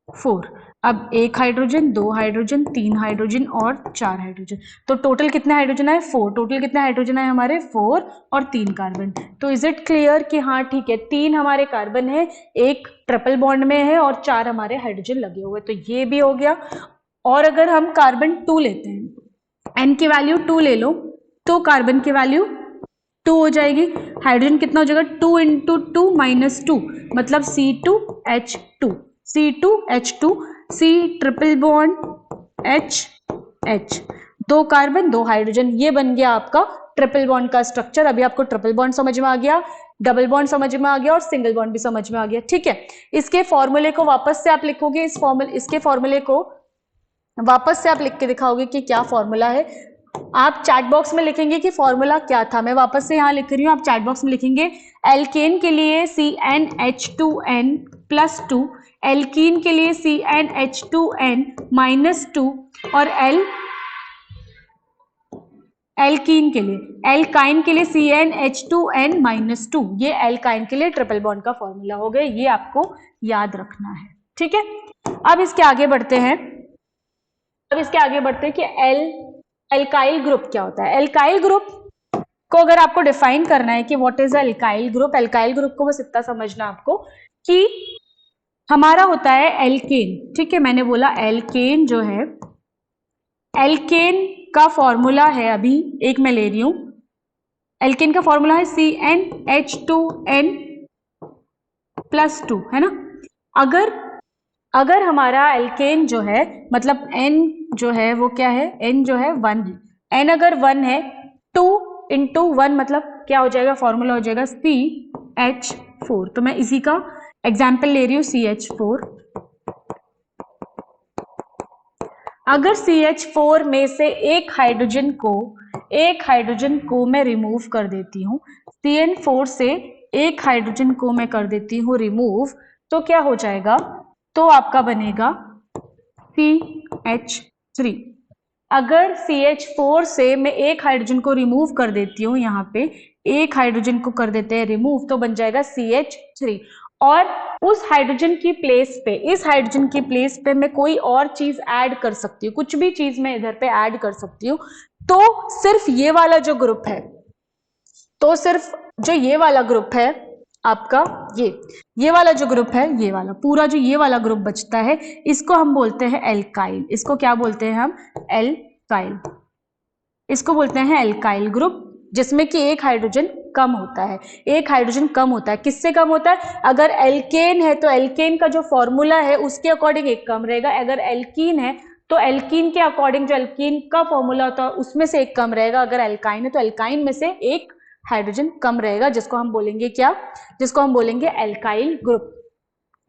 4। अब 1 हाइड्रोजन, 2 हाइड्रोजन, 3 हाइड्रोजन और 4 हाइड्रोजन, तो टोटल कितने हाइड्रोजन आए? 4। टोटल कितने हाइड्रोजन आए हमारे? 4 और 3 कार्बन। तो इज इट क्लियर कि हाँ ठीक है, 3 हमारे कार्बन है, 1 ट्रिपल बॉन्ड में है और 4 हमारे हाइड्रोजन लगे हुए, तो ये भी हो गया। और अगर हम कार्बन 2 लेते हैं, N की वैल्यू 2 ले लो तो कार्बन की वैल्यू 2 हो जाएगी। हाइड्रोजन कितना हो जाएगा 2 इंटू 2 माइनस 2 मतलब C2H2, C2H2, C triple bond H, 2 carbon 2 hydrogen, ये बन गया आपका ट्रिपल बॉन्ड का स्ट्रक्चर। अभी आपको ट्रिपल बॉन्ड समझ में आ गया, डबल बॉन्ड समझ में आ गया और सिंगल बॉन्ड भी समझ में आ गया। ठीक है, इसके फॉर्मूले को वापस से आप लिखोगे, इसके फॉर्मूले को वापस से आप लिख के दिखाओगे कि क्या फॉर्मूला है। आप चैट बॉक्स में लिखेंगे कि फॉर्मूला क्या था। मैं वापस से यहां लिख रही हूं, आप चैट बॉक्स में लिखेंगे एल्केन के लिए CnH2n प्लस 2, एल्कीन के लिए CnH2n माइनस 2 और एल्कीन के लिए, एल्काइन के लिए CnH2n माइनस 2। ये एल्काइन के लिए ट्रिपल बॉन्ड का फॉर्मूला हो गया, ये आपको याद रखना है। ठीक है, अब इसके आगे बढ़ते हैं। कि एल्काइल ग्रुप क्या होता है। एल्काइल ग्रुप को अगर आपको डिफाइन करना है कि what is alkyl group, alkyl group को बस इतना समझना आपको कि हमारा होता है एल्केन। ठीक है, मैंने बोला एल्केन जो है, एल्केन का फॉर्मूला है, अभी एक मैं ले रही हूं, एल्केन का फॉर्मूला है CnH2n प्लस 2, है ना। अगर हमारा एल्केन जो है, मतलब N जो है वो क्या है, N जो है 1 है। N अगर 1 है, 2 इंटू 1 मतलब क्या हो जाएगा, फॉर्मूला हो जाएगा CH4। तो मैं इसी का एग्जाम्पल ले रही हूं CH4। अगर CH4 में से एक हाइड्रोजन को मैं रिमूव कर देती हूँ, CN4 से एक हाइड्रोजन को मैं कर देती हूँ रिमूव, तो क्या हो जाएगा, तो आपका बनेगा CH3। अगर CH4 से मैं एक हाइड्रोजन को रिमूव कर देती हूँ, यहाँ पे एक हाइड्रोजन को कर देते हैं रिमूव, तो बन जाएगा CH3। और उस हाइड्रोजन की प्लेस पे, इस हाइड्रोजन की प्लेस पे मैं कोई और चीज ऐड कर सकती हूँ, कुछ भी चीज मैं इधर पे ऐड कर सकती हूँ। तो सिर्फ ये वाला जो ग्रुप है, तो सिर्फ जो ये वाला ग्रुप है आपका, ये वाला जो ग्रुप है, ये वाला पूरा जो ये वाला ग्रुप बचता है, इसको हम बोलते हैं एल्काइल। इसको क्या बोलते हैं हम, एल्काइल। इसको बोलते हैं एल्काइल ग्रुप, जिसमें कि एक हाइड्रोजन कम होता है। एक हाइड्रोजन कम होता है, किससे कम होता है, अगर एल्केन है तो एल्केन का जो फॉर्मूला है उसके अकॉर्डिंग एक कम रहेगा। अगर एल्कीन है तो एल्कीन के अकॉर्डिंग जो एल्कीन का फॉर्मूला होता है उसमें से एक कम रहेगा। अगर एल्काइन है तो एल्काइन में से एक हाइड्रोजन कम रहेगा, जिसको हम बोलेंगे क्या, जिसको हम बोलेंगे एल्काइल ग्रुप।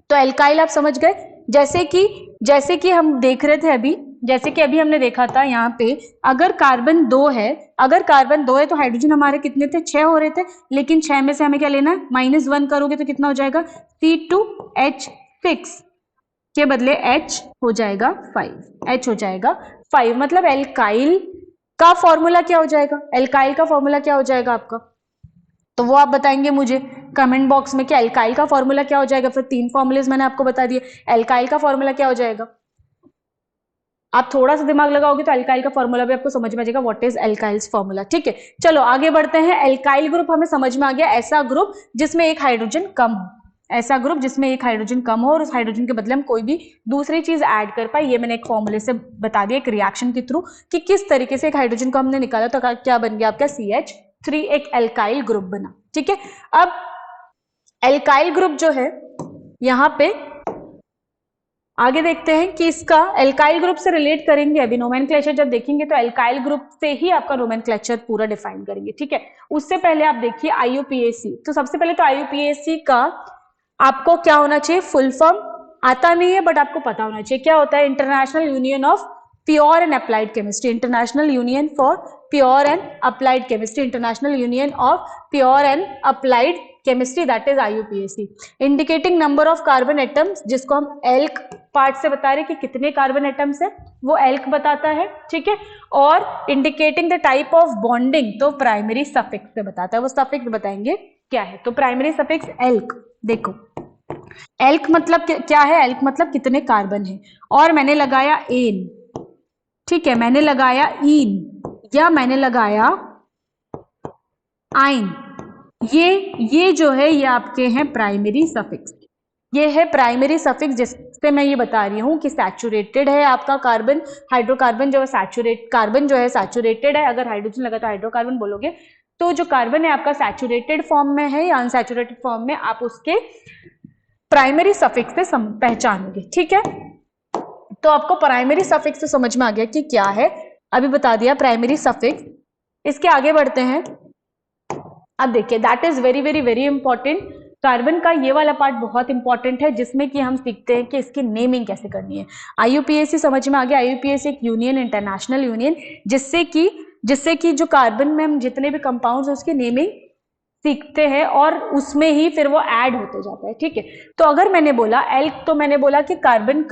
तो एल्काइल आप समझ गए। जैसे कि हम देख रहे थे अभी, जैसे कि अभी हमने देखा था यहाँ पे, अगर कार्बन 2 है, तो हाइड्रोजन हमारे कितने थे, 6 हो रहे थे, लेकिन 6 में से हमें क्या लेना है, -1 करोगे तो कितना हो जाएगा, C2H6 के बदले H हो जाएगा 5, मतलब एल्काइल का फॉर्मूला क्या हो जाएगा, एल्काइल का फॉर्मूला क्या हो जाएगा आपका, तो वो आप बताएंगे मुझे कमेंट बॉक्स में कि एल्काइल का फॉर्मूला क्या हो जाएगा। फिर 3 फॉर्मूलेज मैंने आपको बता दिए, एल्काइल का फॉर्मूला क्या हो जाएगा। आप थोड़ा सा दिमाग लगाओगे तो एल्काइल का फॉर्मूला भी आपको समझ में आ जाएगा, व्हाट इज एल्काइल्स फॉर्मूला। ठीक है, चलो आगे बढ़ते हैं। एल्काइल ग्रुप हमें समझ में आ गया, ऐसा ग्रुप जिसमें एक हाइड्रोजन कम हो, ऐसा ग्रुप जिसमें एक हाइड्रोजन कम हो और उस हाइड्रोजन के बदले हम कोई भी दूसरी चीज ऐड कर पाए। ये मैंने एक फॉर्मूले से बता दिया, एक रिएक्शन के थ्रू, कि किस तरीके से एक हाइड्रोजन को हमने निकाला तो क्या बन गया आपका CH3, एक एल्काइल ग्रुप बना। ठीक है, अब एल्काइल ग्रुप जो है, यहां पे आगे देखते हैं कि इसका एल्काइल ग्रुप से रिलेट करेंगे। अभी नोमेनक्लेचर जब देखेंगे तो एल्काइल ग्रुप से ही आपका नोमेनक्लेचर पूरा डिफाइन करेंगे। ठीक है, उससे पहले आप देखिए IUPAC। तो सबसे पहले तो IUPAC का आपको क्या होना चाहिए, फुल फॉर्म आता नहीं है बट आपको पता होना चाहिए। क्या होता है, international union of pure and applied chemistry, international union for pure and applied chemistry, international union of pure and applied chemistry, that is IUPAC। Indicating number of carbon atoms, जिसको हम एल्क पार्ट से बता रहे कि कितने carbon atoms है, वो elk बताता है। ठीक है, और indicating the type of bonding, तो प्राइमरी सफिक्स से बताता है। वो सफिक्स बताएंगे क्या है, तो प्राइमरी सफिक्स एल्क। देखो एल्क मतलब क्या है, एल्क मतलब कितने कार्बन है, और मैंने लगाया एन, ठीक है, मैंने लगाया इन या मैंने लगाया आइन, ये जो है ये आपके हैं प्राइमरी सफिक्स। ये है प्राइमरी सफिक्स, जिससे मैं ये बता रही हूँ कि सैचुरेटेड है आपका कार्बन, हाइड्रोकार्बन जो है कार्बन जो है सैचुरेटेड है। अगर हाइड्रोजन लगा तो हाइड्रोकार्बन बोलोगे। तो जो कार्बन है आपका सैचुरेटेड फॉर्म में है या अनसैचुरेटेड फॉर्म में, आप उसके प्राइमरी सफिक्स से पहचानोगे। ठीक है, तो आपको प्राइमरी सफिक्स से समझ में आ गया कि क्या है, अभी बता दिया प्राइमरी सफिक्स। इसके आगे बढ़ते हैं। अब देखिए, that is very very very important. Carbon का ये वाला पार्ट बहुत इंपॉर्टेंट है, जिसमें कि हम सीखते हैं कि इसकी नेमिंग कैसे करनी है। IUPAC समझ में आ गया। IUPAC एक यूनियन, इंटरनेशनल यूनियन, जिससे कि जो कार्बन में हम जितने भी कंपाउंड्स हैं उसकी नेमिंग सीखते हैं और उसमें ही फिर वो ऐड होते जाता है। ठीक है, तो अगर मैंने बोला एल्क, तो मैंने बोला कि कार्बन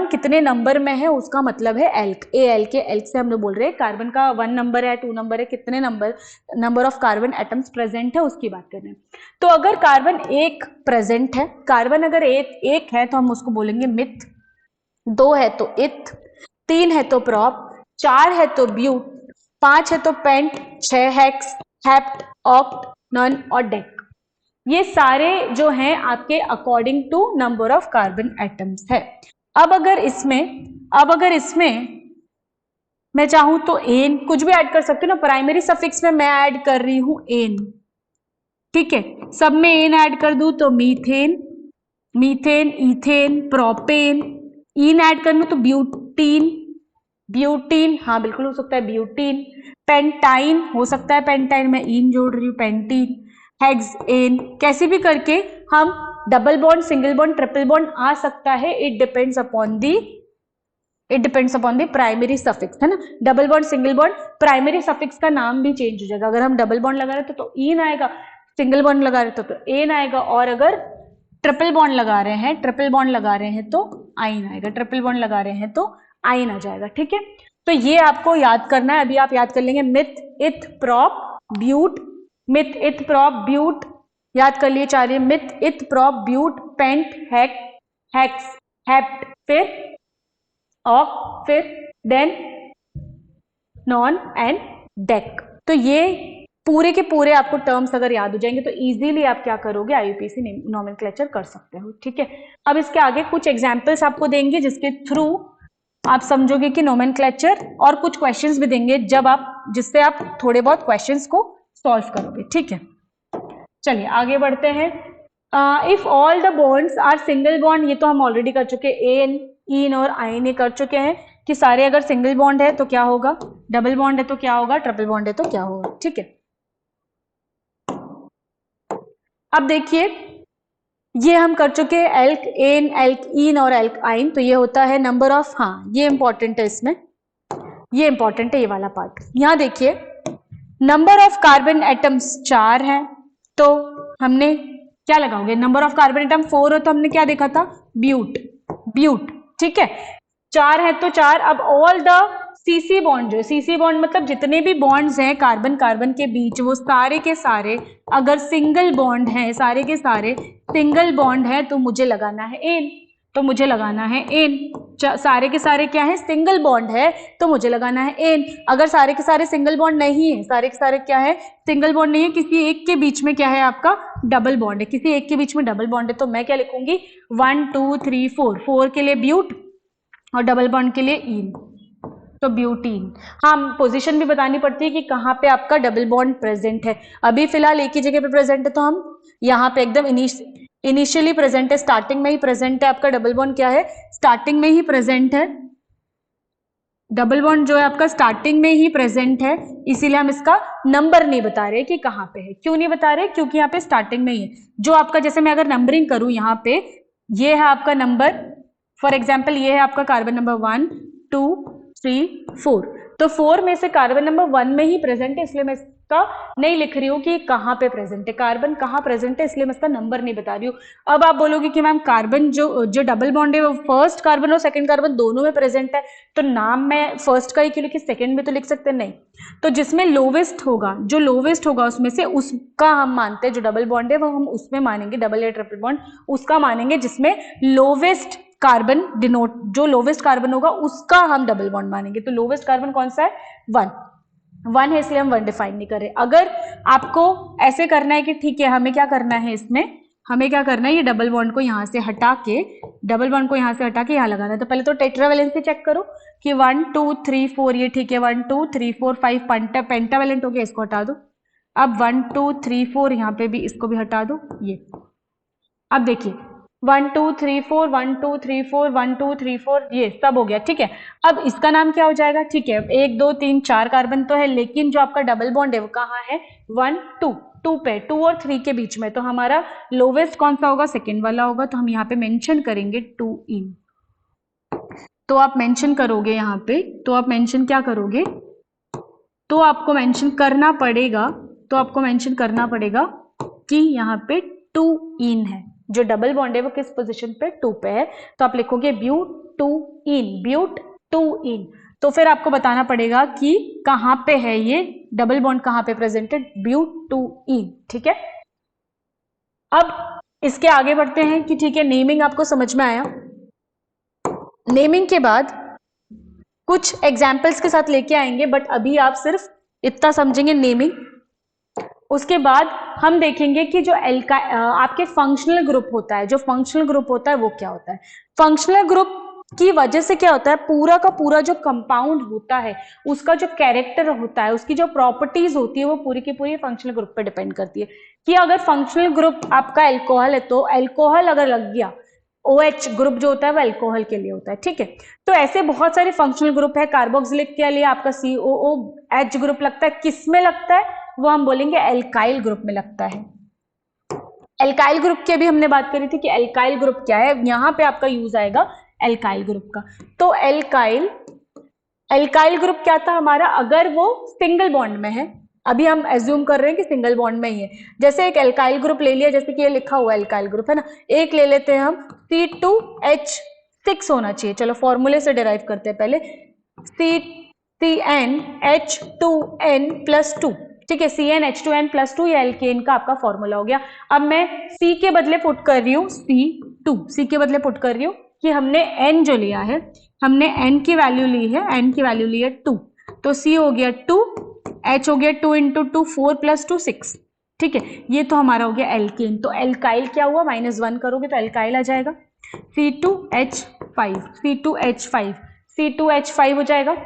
कितने नंबर में है, उसका मतलब है एल्क। एल्क से हम लोग बोल रहे हैं कार्बन का 1 नंबर है, 2 नंबर है, कितने number of carbon atoms present है उसकी बात कर रहे हैं। तो अगर कार्बन एक प्रेजेंट है, कार्बन अगर एक है तो हम उसको बोलेंगे मिथ, 2 है तो इथ, 3 है तो प्रॉप, 4 है तो ब्यूट, 5 है तो pent, 6 hex, hept, oct, non और डेक। ये सारे जो हैं आपके according to number of carbon atoms है। अब अगर इसमें मैं चाहूं तो एन कुछ भी ऐड कर सकते हो ना। प्राइमरी सफिक्स में मैं ऐड कर रही हूं एन। ठीक है, सब में एन ऐड कर दूं तो मीथेन, इथेन, प्रोपेन। इन ऐड कर लूं तो ब्यूटीन, हाँ बिल्कुल हो सकता है ब्यूटीन। पेंटाइन हो सकता है, पेंटाइन में इन जोड़ रही हूं, पेंटीन। हेक्सेन, कैसे भी करके हम double bond, single bond, triple bond आ सकता है। It depends upon the primary suffix, है ना। Double bond, single bond, primary suffix का नाम भी चेंज हो जाएगा। अगर हम डबल बॉन्ड लगा रहे थे तो इन आएगा, सिंगल बॉन्ड लगा रहे थे तो एन आएगा, और अगर ट्रिपल बॉन्ड लगा रहे हैं तो आइन आएगा, ट्रिपल बॉन्ड लगा रहे हैं तो आइन आ जाएगा। ठीक है, तो ये आपको याद करना है। अभी आप याद कर लेंगे meth, eth, prop, but, meth, eth, prop, but, याद कर लिए चार। Meth, eth, prop, but, pent, hex, hept, फिर ऑक, फिर देन नॉन एंड डेक। तो ये पूरे के पूरे आपको टर्म्स अगर याद हो जाएंगे तो इजीली आप क्या करोगे, IUPAC नोमेनक्लेचर कर सकते हो। ठीक है, अब इसके आगे कुछ एग्जांपल्स आपको देंगे जिसके थ्रू आप समझोगे कि नोमेनक्लेचर, और कुछ क्वेश्चंस भी देंगे जिससे आप थोड़े बहुत क्वेश्चंस को सॉल्व करोगे। ठीक है, चलिए आगे बढ़ते हैं। If all the bonds are single bond, ये तो हम ऑलरेडी कर चुके, एन, इन और आइन ये कर चुके हैं कि सारे अगर सिंगल बॉन्ड है तो क्या होगा, डबल बॉन्ड है तो क्या होगा, ट्रिपल बॉन्ड है तो क्या होगा। ठीक है, अब देखिए ये हम कर चुके हैं एल्क एन, एल्क इन और एल्क आइन। तो ये होता है नंबर ऑफ, हाँ ये इंपॉर्टेंट है, इसमें ये इंपॉर्टेंट है ये वाला पार्ट। यहां देखिए नंबर ऑफ कार्बन एटम्स 4 है, तो हमने क्या लगाओगे, नंबर ऑफ कार्बन एटम 4 हो तो हमने क्या देखा था, ब्यूट। ठीक है, 4 है तो 4। अब ऑल द सीसी बॉन्ड, जो सीसी बॉन्ड मतलब जितने भी बॉन्ड्स हैं कार्बन कार्बन के बीच, वो सारे के सारे अगर सिंगल बॉन्ड है, सारे के सारे सिंगल बॉन्ड है तो मुझे लगाना है एन, सारे के सारे क्या है, सिंगल बॉन्ड है तो मुझे लगाना है एन। अगर सारे के सारे सिंगल बॉन्ड नहीं है, सारे के सारे क्या है, सिंगल बॉन्ड नहीं है, किसी एक के बीच में क्या है आपका डबल बॉन्ड है, किसी एक के बीच में डबल बॉन्ड है, तो मैं क्या लिखूंगी 1 2 3 4, 4 के लिए ब्यूट और डबल बॉन्ड के लिए इन, तो ब्यूटीन। हाँ, पोजीशन भी बतानी पड़ती है कि कहाँ पे आपका डबल बॉन्ड प्रेजेंट है। अभी फिलहाल एक ही जगह पे प्रेजेंट है तो हम यहाँ पे एकदम इनिशियली प्रेजेंट है, स्टार्टिंग में ही प्रेजेंट है। आपका डबल बॉन्ड क्या है, स्टार्टिंग में ही प्रेजेंट है, डबल बॉन्ड जो है आपका स्टार्टिंग में ही प्रेजेंट है, इसीलिए हम इसका नंबर नहीं बता रहे कि कहाँ पे है। क्यों नहीं बता रहे, क्योंकि यहाँ पे स्टार्टिंग में ही है। जो आपका, जैसे मैं अगर नंबरिंग करूं यहाँ पे, ये है आपका नंबर, फॉर एग्जाम्पल ये है आपका कार्बन नंबर 1 2 3 4, तो 4 में से कार्बन नंबर 1 में ही प्रेजेंट है, इसलिए मैं इसका नहीं लिख रही हूँ कि कहाँ पे प्रेजेंट है, कार्बन कहाँ प्रेजेंट है, इसलिए मैं इसका नंबर नहीं बता रही हूँ। अब आप बोलोगे कि मैम कार्बन जो डबल बॉन्ड है वो फर्स्ट कार्बन और सेकंड कार्बन दोनों में प्रेजेंट है, तो नाम मैं फर्स्ट का ही क्यों लिखी, सेकंड में तो लिख सकते नहीं। तो जिसमें लोवेस्ट होगा, जो लोवेस्ट होगा उसमें से उसका हम मानते हैं, जो डबल बॉन्ड है वो हम उसमें मानेंगे, डबल या ट्रिपल बॉन्ड उसका मानेंगे जिसमें लोवेस्ट कार्बन डिनोट, जो लोवेस्ट कार्बन होगा उसका हम डबल बॉन्ड मानेंगे। तो लोवेस्ट कार्बन कौन सा है, 1 है, इसलिए हम 1 डिफाइन नहीं कर रहे। अगर आपको ऐसे करना है कि ठीक है हमें क्या करना है, इसमें हमें क्या करना है, ये डबल बॉन्ड को यहाँ से हटा के यहाँ लगाना है। तो पहले तो टेट्रावेलेंसी चेक करो कि 1 2 3 4 ये ठीक है, 1 2 3 4 5 पेंटावेलेंट हो गया, इसको हटा दो। अब 1 2 3 4 यहाँ पे भी, इसको भी हटा दो। ये अब देखिए 1 2 3 4 1 2 3 4 1 2 3 4 ये सब हो गया, ठीक है। अब इसका नाम क्या हो जाएगा, ठीक है 1 2 3 4 कार्बन तो है, लेकिन जो आपका डबल बॉन्ड है वो कहाँ है, 1 2 पे, 2 और 3 के बीच में। तो हमारा लोवेस्ट कौन सा होगा, सेकेंड वाला होगा। तो हम यहाँ पे मेंशन करेंगे 2 इन। तो आप मेंशन करोगे यहाँ पे, तो आप मेंशन क्या करोगे, तो आपको मेंशन करना पड़ेगा कि यहाँ पे 2 इन है। जो डबल बॉन्ड है वो किस पोजीशन पे, 2 पे है। तो आप लिखोगे ब्यूट 2 इन। तो फिर आपको बताना पड़ेगा कि कहाँ पे है ये डबल बॉन्ड, कहाँ पे प्रेजेंटेड, ब्यूट 2 इन, ठीक है। अब इसके आगे बढ़ते हैं कि ठीक है, नेमिंग आपको समझ में आया। नेमिंग के बाद कुछ एग्जाम्पल्स के साथ लेके आएंगे, बट अभी आप सिर्फ इतना समझेंगे नेमिंग। उसके बाद हम देखेंगे कि जो आपके फंक्शनल ग्रुप होता है, वो क्या होता है। फंक्शनल ग्रुप की वजह से क्या होता है, पूरा का पूरा जो कंपाउंड होता है उसका जो कैरेक्टर होता है, उसकी जो प्रॉपर्टीज होती है वो पूरी की पूरी फंक्शनल ग्रुप पे डिपेंड करती है। कि अगर फंक्शनल ग्रुप आपका अल्कोहल है तो अल्कोहल अगर लग गया, OH ग्रुप जो होता है वो अल्कोहल के लिए होता है, ठीक है। तो ऐसे बहुत सारे फंक्शनल ग्रुप है। कार्बोक्सिलिक के लिए आपका COOH ग्रुप लगता है, किस में लगता है, वो हम बोलेंगे एल्काइल ग्रुप में लगता है। एल्काइल ग्रुप की अभी हमने बात करी थी कि एल्काइल ग्रुप क्या है, यहां पे आपका यूज आएगा एल्काइल ग्रुप का। तो एल्काइल ग्रुप क्या था हमारा, अगर वो सिंगल बॉन्ड में है, अभी हम एज्यूम कर रहे हैं कि सिंगल बॉन्ड में ही है। जैसे एक एल्काइल ग्रुप ले लिया, जैसे कि ये लिखा हुआ एल्काइल ग्रुप है ना, एक ले लेते हैं हम C2H6 होना चाहिए। चलो फॉर्मूले से डिराइव करते हैं पहले, CnH2n+2, ठीक है, CnH2n+2 ये एल्केन का आपका फॉर्मूला हो गया। अब मैं C के बदले पुट कर रही हूँ C के बदले पुट कर रही हूँ कि हमने N जो लिया है, हमने N की वैल्यू ली है 2, तो C हो गया 2, H हो गया 2 × 2 4 + 2 6, ठीक है। ये तो हमारा हो गया एल्केन। तो एल्काइल क्या हुआ, -1 करोगे तो एल्काइल आ जाएगा, C2H5 हो जाएगा।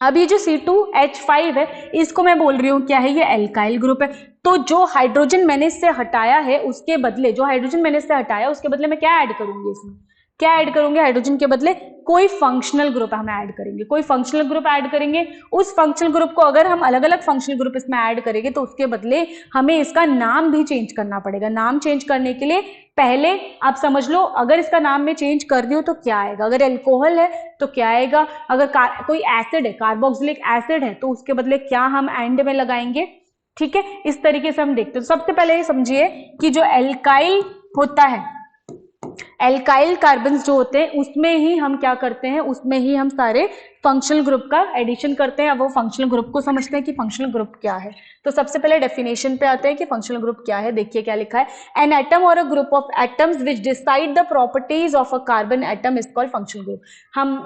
अब ये जो C2H5 है, इसको मैं बोल रही हूँ क्या है, ये एल्काइल ग्रुप है। तो जो हाइड्रोजन मैंने इससे हटाया है उसके बदले, उसके बदले मैं क्या ऐड करूंगी, इसमें क्या ऐड करूंगे, हाइड्रोजन के बदले कोई फंक्शनल ग्रुप हम ऐड करेंगे, उस फंक्शनल ग्रुप को अगर हम अलग अलग फंक्शनल ग्रुप इसमें ऐड करेंगे तो उसके बदले हमें इसका नाम भी चेंज करना पड़ेगा। नाम चेंज करने के लिए पहले आप समझ लो, अगर इसका नाम में चेंज कर दियो तो क्या आएगा, अगर अल्कोहल है तो क्या आएगा, अगर कोई एसिड है, कार्बोक्सिलिक एसिड है, तो उसके बदले क्या हम एंड में लगाएंगे, ठीक है। इस तरीके से हम देखते हैं। सबसे पहले ये समझिए कि जो एल्काइल होता है, एल्काइल कार्बन्स जो होते हैं उसमें ही हम क्या करते हैं, उसमें ही हम सारे फंक्शनल ग्रुप का एडिशन करते हैं। अब वो फंक्शनल ग्रुप को समझते हैं कि फंक्शनल ग्रुप क्या है। तो सबसे पहले डेफिनेशन पे आते हैं कि फंक्शनल ग्रुप क्या है। देखिए क्या लिखा है, एन एटम और a group of atoms which decide the properties of a carbon atom is called functional group.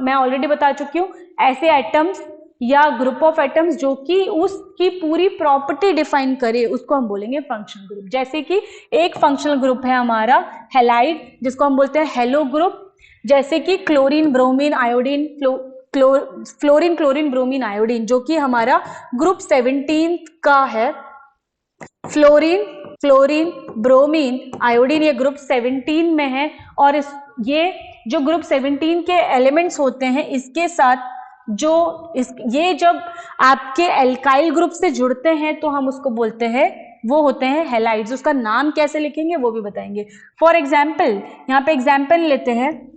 मैं ऑलरेडी बता चुकी हूँ, ऐसे एटम्स या ग्रुप ऑफ एटम्स जो कि उसकी पूरी प्रॉपर्टी डिफाइन करे उसको हम बोलेंगे फंक्शनल ग्रुप। जैसे कि एक फंक्शनल ग्रुप है हमारा हैलाइड, जिसको हम बोलते हैं हेलो ग्रुप, जैसे कि chlorine bromine iodine, fluorine chlorine bromine iodine, जो कि हमारा ग्रुप 17 का है। फ्लोरीन क्लोरीन ब्रोमीन आयोडीन ये ग्रुप 17 में है। और ये जो ग्रुप 17 के एलिमेंट्स होते हैं, इसके साथ ये जब आपके एल्काइल ग्रुप से जुड़ते हैं तो हम उसको बोलते हैं, वो होते हैं हैलाइड्स। उसका नाम कैसे लिखेंगे वो भी बताएंगे। फॉर एग्जाम्पल, यहाँ पे एग्जाम्पल लेते हैं,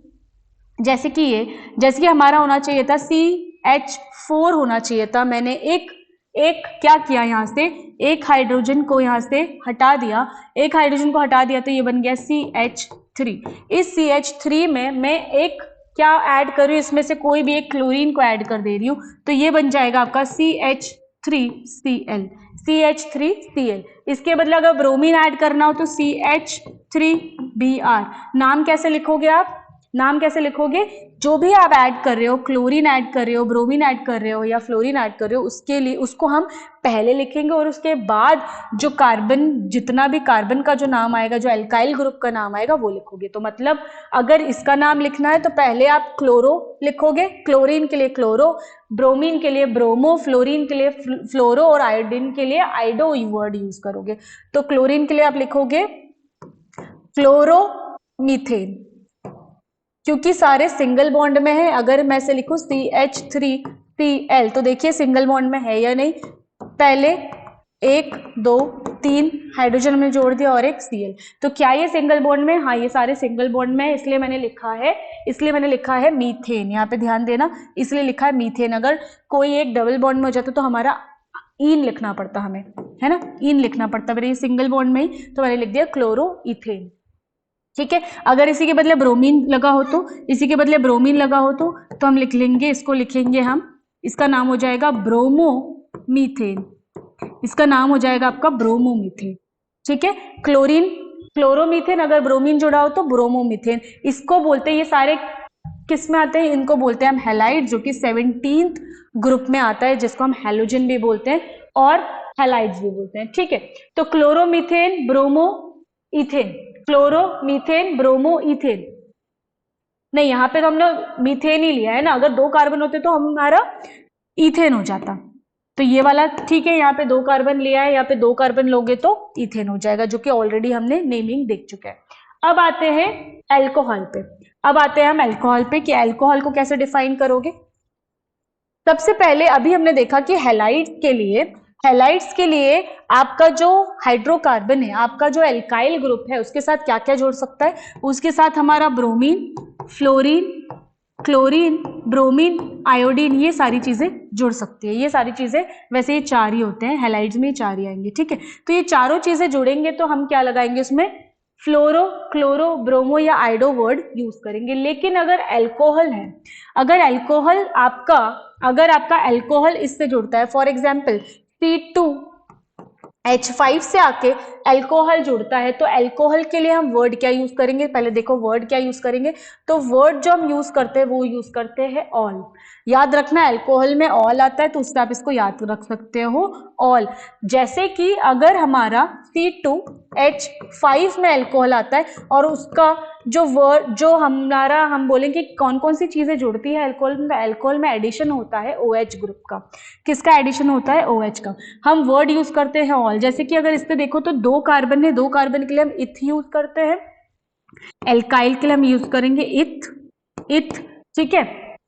जैसे कि हमारा होना चाहिए था CH4 होना चाहिए था। मैंने एक क्या किया, यहाँ से एक हाइड्रोजन को यहाँ से हटा दिया, तो ये बन गया CH3। इस CH3 में मैं एक क्या ऐड कर रही हूँ, इसमें से कोई भी एक क्लोरीन को ऐड कर दे रही हूँ, तो ये बन जाएगा आपका CH3Cl। इसके बदले अगर ब्रोमीन ऐड करना हो तो CH3Br। नाम कैसे लिखोगे आप, नाम कैसे लिखोगे? जो भी आप ऐड कर रहे हो, क्लोरीन ऐड कर रहे हो, ब्रोमीन ऐड कर रहे हो या फ्लोरीन ऐड कर रहे हो, उसके लिए उसको हम पहले लिखेंगे और उसके बाद जो कार्बन, जितना भी कार्बन का जो नाम आएगा, जो एल्काइल ग्रुप का नाम आएगा वो लिखोगे। तो मतलब अगर इसका नाम लिखना है तो पहले आप क्लोरो लिखोगे, क्लोरीन के लिए क्लोरो, ब्रोमीन के लिए ब्रोमो, फ्लोरीन के लिए फ्लोरो और आयोडीन के लिए आइडो वर्ड यूज करोगे। तो क्लोरीन के लिए आप लिखोगे क्लोरोमीथेन, क्योंकि सारे सिंगल बॉन्ड में है। अगर मैं से लिखूं CH3Cl तो देखिए सिंगल बॉन्ड में है या नहीं। पहले 1 2 3 हाइड्रोजन हमने जोड़ दिया और एक Cl, तो क्या ये सिंगल बॉन्ड में? हाँ, ये सारे सिंगल बॉन्ड में है, इसलिए मैंने लिखा है मीथेन। यहाँ पे ध्यान देना, इसलिए लिखा है मीथेन। अगर कोई एक डबल बॉन्ड में हो जाता तो हमारा इन लिखना पड़ता हमें, है ना, इन लिखना पड़ता। मेरे ये सिंगल बॉन्ड में ही तो मैंने लिख दिया क्लोरोइथेन। ठीक है, अगर इसी के बदले ब्रोमीन लगा हो तो हम लिख लेंगे, इसको लिखेंगे हम, इसका नाम हो जाएगा ब्रोमोमीथेन। इसका नाम हो जाएगा आपका ब्रोमोमीथेन। ठीक है, क्लोरोमीथेन, अगर ब्रोमीन जुड़ा हो तो ब्रोमोमीथेन। इसको बोलते हैं, ये सारे किस में आते हैं? इनको बोलते हैं हम हैलाइड, जो कि 17th ग्रुप में आता है, जिसको हम हैलोजन भी बोलते हैं और हैलाइड्स भी बोलते हैं। ठीक है, तो क्लोरोमीथेन ब्रोमोइथेन, क्लोरोमीथेन ब्रोमोइथेन। नहीं, यहाँ पे तो हमने मीथेन ही लिया है ना, अगर 2 कार्बन होते तो हमारा इथेन हो जाता। तो ये वाला ठीक है, यहाँ पे 2 कार्बन लिया है, यहाँ पे 2 कार्बन लोगे तो इथेन हो जाएगा, जो कि ऑलरेडी हमने नेमिंग देख चुके हैं। अब आते हैं अल्कोहल पे। कि अल्कोहल को कैसे डिफाइन करोगे। सबसे पहले अभी हमने देखा कि हैलाइड्स के लिए आपका जो हाइड्रोकार्बन है, आपका जो एल्काइल ग्रुप है, उसके साथ क्या क्या जोड़ सकता है? उसके साथ हमारा bromine, fluorine, chlorine, bromine, iodine, ये सारी चीजें जुड़ सकती है। ये सारी चीजें, वैसे ये 4 ही होते हैं, हैलाइड्स में 4 ही आएंगे। ठीक है, तो ये चारों चीजें जुड़ेंगे तो हम क्या लगाएंगे उसमें? फ्लोरो, क्लोरो, ब्रोमो या आइडो वर्ड यूज करेंगे। लेकिन अगर अल्कोहल है, अगर आपका अल्कोहल इससे जुड़ता है, फॉर एग्जाम्पल C2H5 से आके अल्कोहल जुड़ता है, तो अल्कोहल के लिए हम वर्ड क्या यूज करेंगे? पहले देखो वर्ड क्या यूज करेंगे। तो वर्ड जो हम यूज करते हैं वो यूज करते हैं ऑल। याद रखना, अल्कोहल में ऑल आता है, तो उससे आप इसको याद रख सकते हो, ऑल। जैसे कि अगर हमारा C2H5 में अल्कोहल आता है और उसका जो वर्ड, जो हम बोलेंगे कौन कौन सी चीजें जुड़ती है अल्कोहल में एडिशन होता है OH ग्रुप का। किसका एडिशन होता है? OH का। हम वर्ड यूज करते हैं ऑल। जैसे कि अगर इस पे देखो तो 2 कार्बन है, 2 कार्बन के लिए हम इथ यूज करते हैं, एल्काइल के लिए हम यूज करेंगे इथ। ठीक है,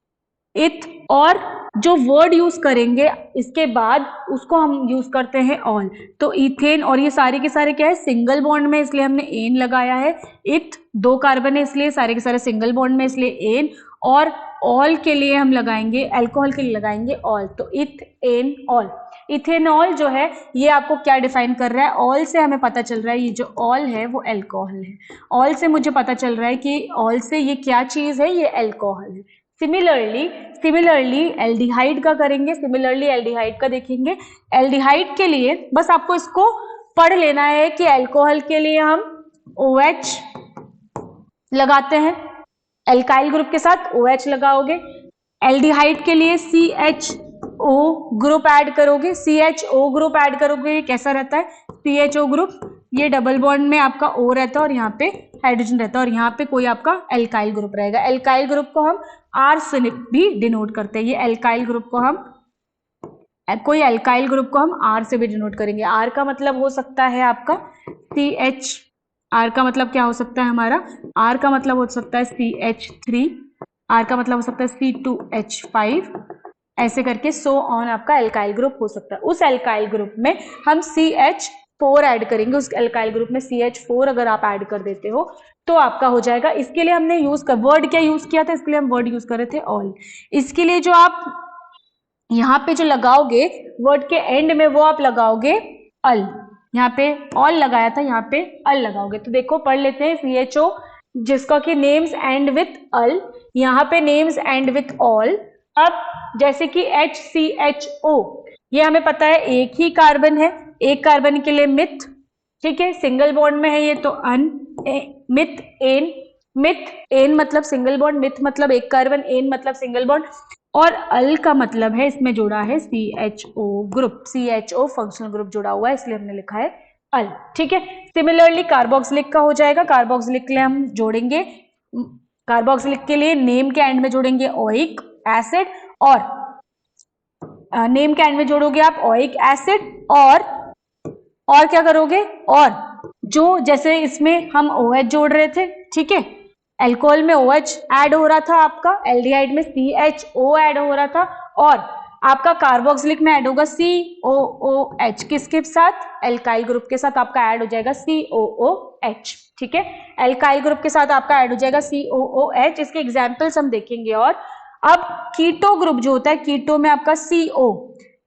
इथ। और जो वर्ड यूज करेंगे इसके बाद उसको हम यूज करते हैं ऑल। तो इथेन, और ये सारे के सारे क्या है? सिंगल बॉन्ड में, इसलिए हमने एन लगाया है। इथ 2 कार्बन है, इसलिए सारे के सारे सिंगल बॉन्ड में, इसलिए एन। और ऑल के लिए हम लगाएंगे, अल्कोहल के लिए लगाएंगे ऑल। तो इथ एन ऑल। इथेनॉल जो है ये आपको क्या डिफाइन कर रहा है? ऑल से हमें पता चल रहा है ये जो ऑल है वो अल्कोहल है। ऑल से मुझे पता चल रहा है कि ऑल से ये क्या चीज है? ये अल्कोहल है। सिमिलरली एल्डिहाइड का करेंगे, सिमिलरली एल्डिहाइड का देखेंगे। एल्डिहाइड के लिए बस आपको इसको पढ़ लेना है कि अल्कोहल के लिए हम OH लगाते हैं, एल्काइल ग्रुप के साथ OH लगाओगे। एल्डिहाइड के लिए CHO ग्रुप ऐड करोगे, CHO ग्रुप ऐड करोगे। ये कैसा रहता है? CHO ग्रुप, ये डबल बॉन्ड में आपका O रहता है और यहाँ पे हाइड्रोजन रहता है और यहाँ पे कोई आपका एल्काइल ग्रुप रहेगा। एल्काइल ग्रुप को हम R से भी डिनोट करते हैं। ये एल्काइल ग्रुप को हम R से भी डिनोट करेंगे। R का मतलब हो सकता है आपका CH। R का मतलब क्या हो सकता है हमारा? R का मतलब हो सकता है CH3, R का मतलब हो सकता है C2H5, ऐसे करके सो ऑन आपका एल्काइल ग्रुप हो सकता है। उस एल्काइल ग्रुप में हम CH4 ऐड करेंगे। उस एल्काइल ग्रुप में CH4 अगर आप ऐड कर देते हो तो आपका हो जाएगा। इसके लिए हमने वर्ड क्या यूज किया था? इसके लिए हम वर्ड यूज कर रहे थे ऑल। इसके लिए जो आप यहाँ पे जो लगाओगे वर्ड के एंड में, वो आप लगाओगे अल। यहाँ पे ऑल लगाया था, यहाँ पे अल लगाओगे। तो देखो पढ़ लेते हैं। CHO जिसका कि नेम्स एंड विथ अल, यहाँ पे नेम्स एंड विथ ऑल। अब जैसे कि HCHO, ये हमें पता है एक ही कार्बन है, एक कार्बन के लिए मिथ। ठीक है, सिंगल बॉन्ड में है ये, तो अन meth an. Meth, meth, an मतलब सिंगल बॉन्ड, मिथ मतलब एक कार्बन, एन मतलब सिंगल बॉन्ड, और अल का मतलब है इसमें जोड़ा है CHO group, CHO functional group जुड़ा हुआ है, इसलिए हमने लिखा है अल। ठीक है, सिमिलरली कार्बोक्सिलिक का हो जाएगा। कार्बोक्सिलिक के लिए हम जोड़ेंगे, कार्बोक्सिलिक के लिए नेम के एंड में जोड़ेंगे ओइक एसिड, और नेम के एंड में जोड़ोगे आप ओइक एसिड, और क्या करोगे, और जो जैसे इसमें हम OH जोड़ रहे थे, ठीक है, एल्कोहल में OH ऐड हो रहा था आपका, एल्डिहाइड में CHO ऐड हो रहा था, और आपका कार्बोक्सिलिक में ऐड होगा COOH, किसके साथ, एल्काइल ग्रुप के साथ आपका ऐड हो जाएगा COOH। ठीक है, एल्काइल ग्रुप के साथ आपका ऐड हो जाएगा COOH। इसके एग्जांपल्स हम देखेंगे। और अब कीटो ग्रुप जो होता है, कीटो में आपका CO,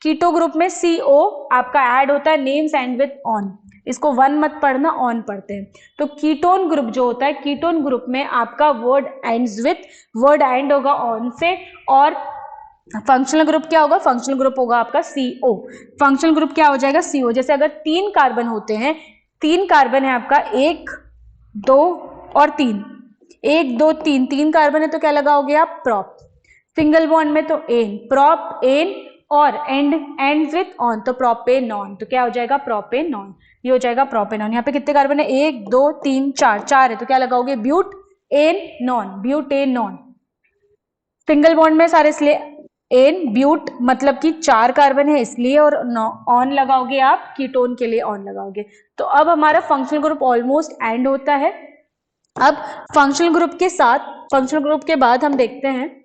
कीटो ग्रुप में CO आपका ऐड होता है, नेम्स एंड विद ऑन, इसको वन मत पढ़ना, ऑन पढ़ते हैं। तो कीटोन ग्रुप जो होता है, कीटोन ग्रुप में आपका word ends with, word and होगा ऑन से, और फंक्शनल ग्रुप क्या होगा, फंक्शनल ग्रुप होगा आपका CO। फंक्शनल ग्रुप क्या हो जाएगा, CO। जैसे अगर 3 कार्बन होते हैं, 3 कार्बन है आपका, 1 2 और 3, 1 2 3, 3 कार्बन है तो क्या लगाओगे आप, प्रॉप। सिंगल बॉन्ड में तो एन, प्रॉप एन, और एंड्स विथ ऑन, तो प्रोपेनॉन, तो क्या हो जाएगा, प्रोपेनॉन। ये हो जाएगा प्रोपेनॉन। यहाँ पे कितने कार्बन है, 1 2 3 4, 4 है तो क्या लगाओगे, but an non, butanone. Single bond में सारे, इसलिए एन ब्यूट मतलब कि 4 कार्बन है इसलिए, और ऑन लगाओगे आप, कीटोन के लिए ऑन लगाओगे। तो अब हमारा फंक्शनल ग्रुप ऑलमोस्ट एंड होता है। अब फंक्शनल ग्रुप के साथ, फंक्शनल ग्रुप के बाद हम देखते हैं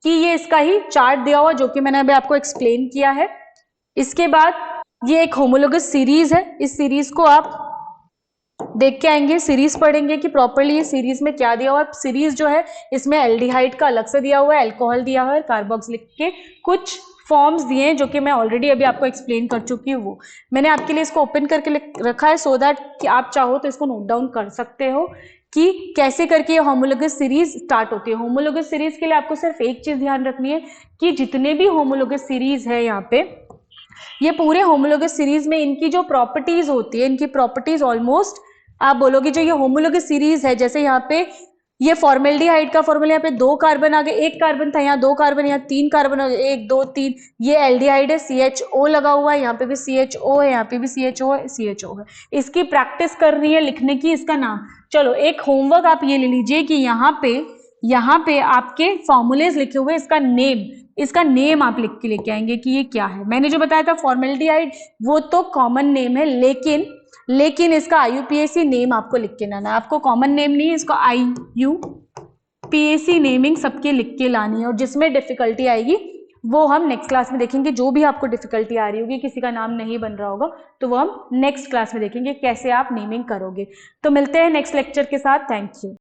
कि ये इसका ही चार्ट दिया हुआ जो कि मैंने अभी आपको एक्सप्लेन किया है। इसके बाद ये एक होमोलोगस सीरीज है, इस सीरीज को आप देख के आएंगे, सीरीज पढ़ेंगे कि प्रॉपर्ली ये सीरीज में क्या दिया हुआ है। सीरीज जो है इसमें एल्डिहाइड का अलग से दिया हुआ है, अल्कोहल दिया हुआ है, कार्बोक्सिलिक के कुछ फॉर्म्स दिए हैं जो कि मैं ऑलरेडी अभी आपको एक्सप्लेन कर चुकी हूँ। वो मैंने आपके लिए इसको ओपन करके रखा है सो दैट कि आप चाहो तो इसको नोट डाउन कर सकते हो कि कैसे करके ये होमोलोगस सीरीज स्टार्ट होती है। होमोलोगस सीरीज के लिए आपको सिर्फ एक चीज ध्यान रखनी है कि जितने भी होमोलोगस सीरीज है यहाँ पे, ये पूरे होमोलोगस सीरीज में इनकी जो प्रॉपर्टीज होती है, इनकी प्रॉपर्टीज ऑलमोस्ट आप बोलोगे जो ये होमोलोगस सीरीज है, जैसे यहाँ पे ये फॉर्मेल्डिहाइड का फॉर्मूला, यहाँ पे 2 कार्बन आ गए, 1 कार्बन था, यहाँ 2 कार्बन, यहाँ 3 कार्बन हो गए, 1 2 3, ये एल्डिहाइड है, CHO लगा हुआ है, यहाँ पे भी CHO है, यहाँ पे भी CHO है, CHO है। इसकी प्रैक्टिस करनी है लिखने की, इसका नाम। चलो एक होमवर्क आप ये ले लीजिए कि यहाँ पे आपके फॉर्मूलेज लिखे हुए, इसका नेम आप लिख के लेके आएंगे कि ये क्या है। मैंने जो बताया था फॉर्मेल्डिहाइड, वो तो कॉमन नेम है, लेकिन इसका IUPAC नेम आपको लिख के लाना है। आपको कॉमन नेम नहीं है, इसका IUPAC नेमिंग सबके लिख के लानी है। और जिसमें डिफिकल्टी आएगी वो हम नेक्स्ट क्लास में देखेंगे। जो भी आपको डिफिकल्टी आ रही होगी, किसी का नाम नहीं बन रहा होगा, तो वो हम नेक्स्ट क्लास में देखेंगे कैसे आप नेमिंग करोगे। तो मिलते हैं नेक्स्ट लेक्चर के साथ। Thank you.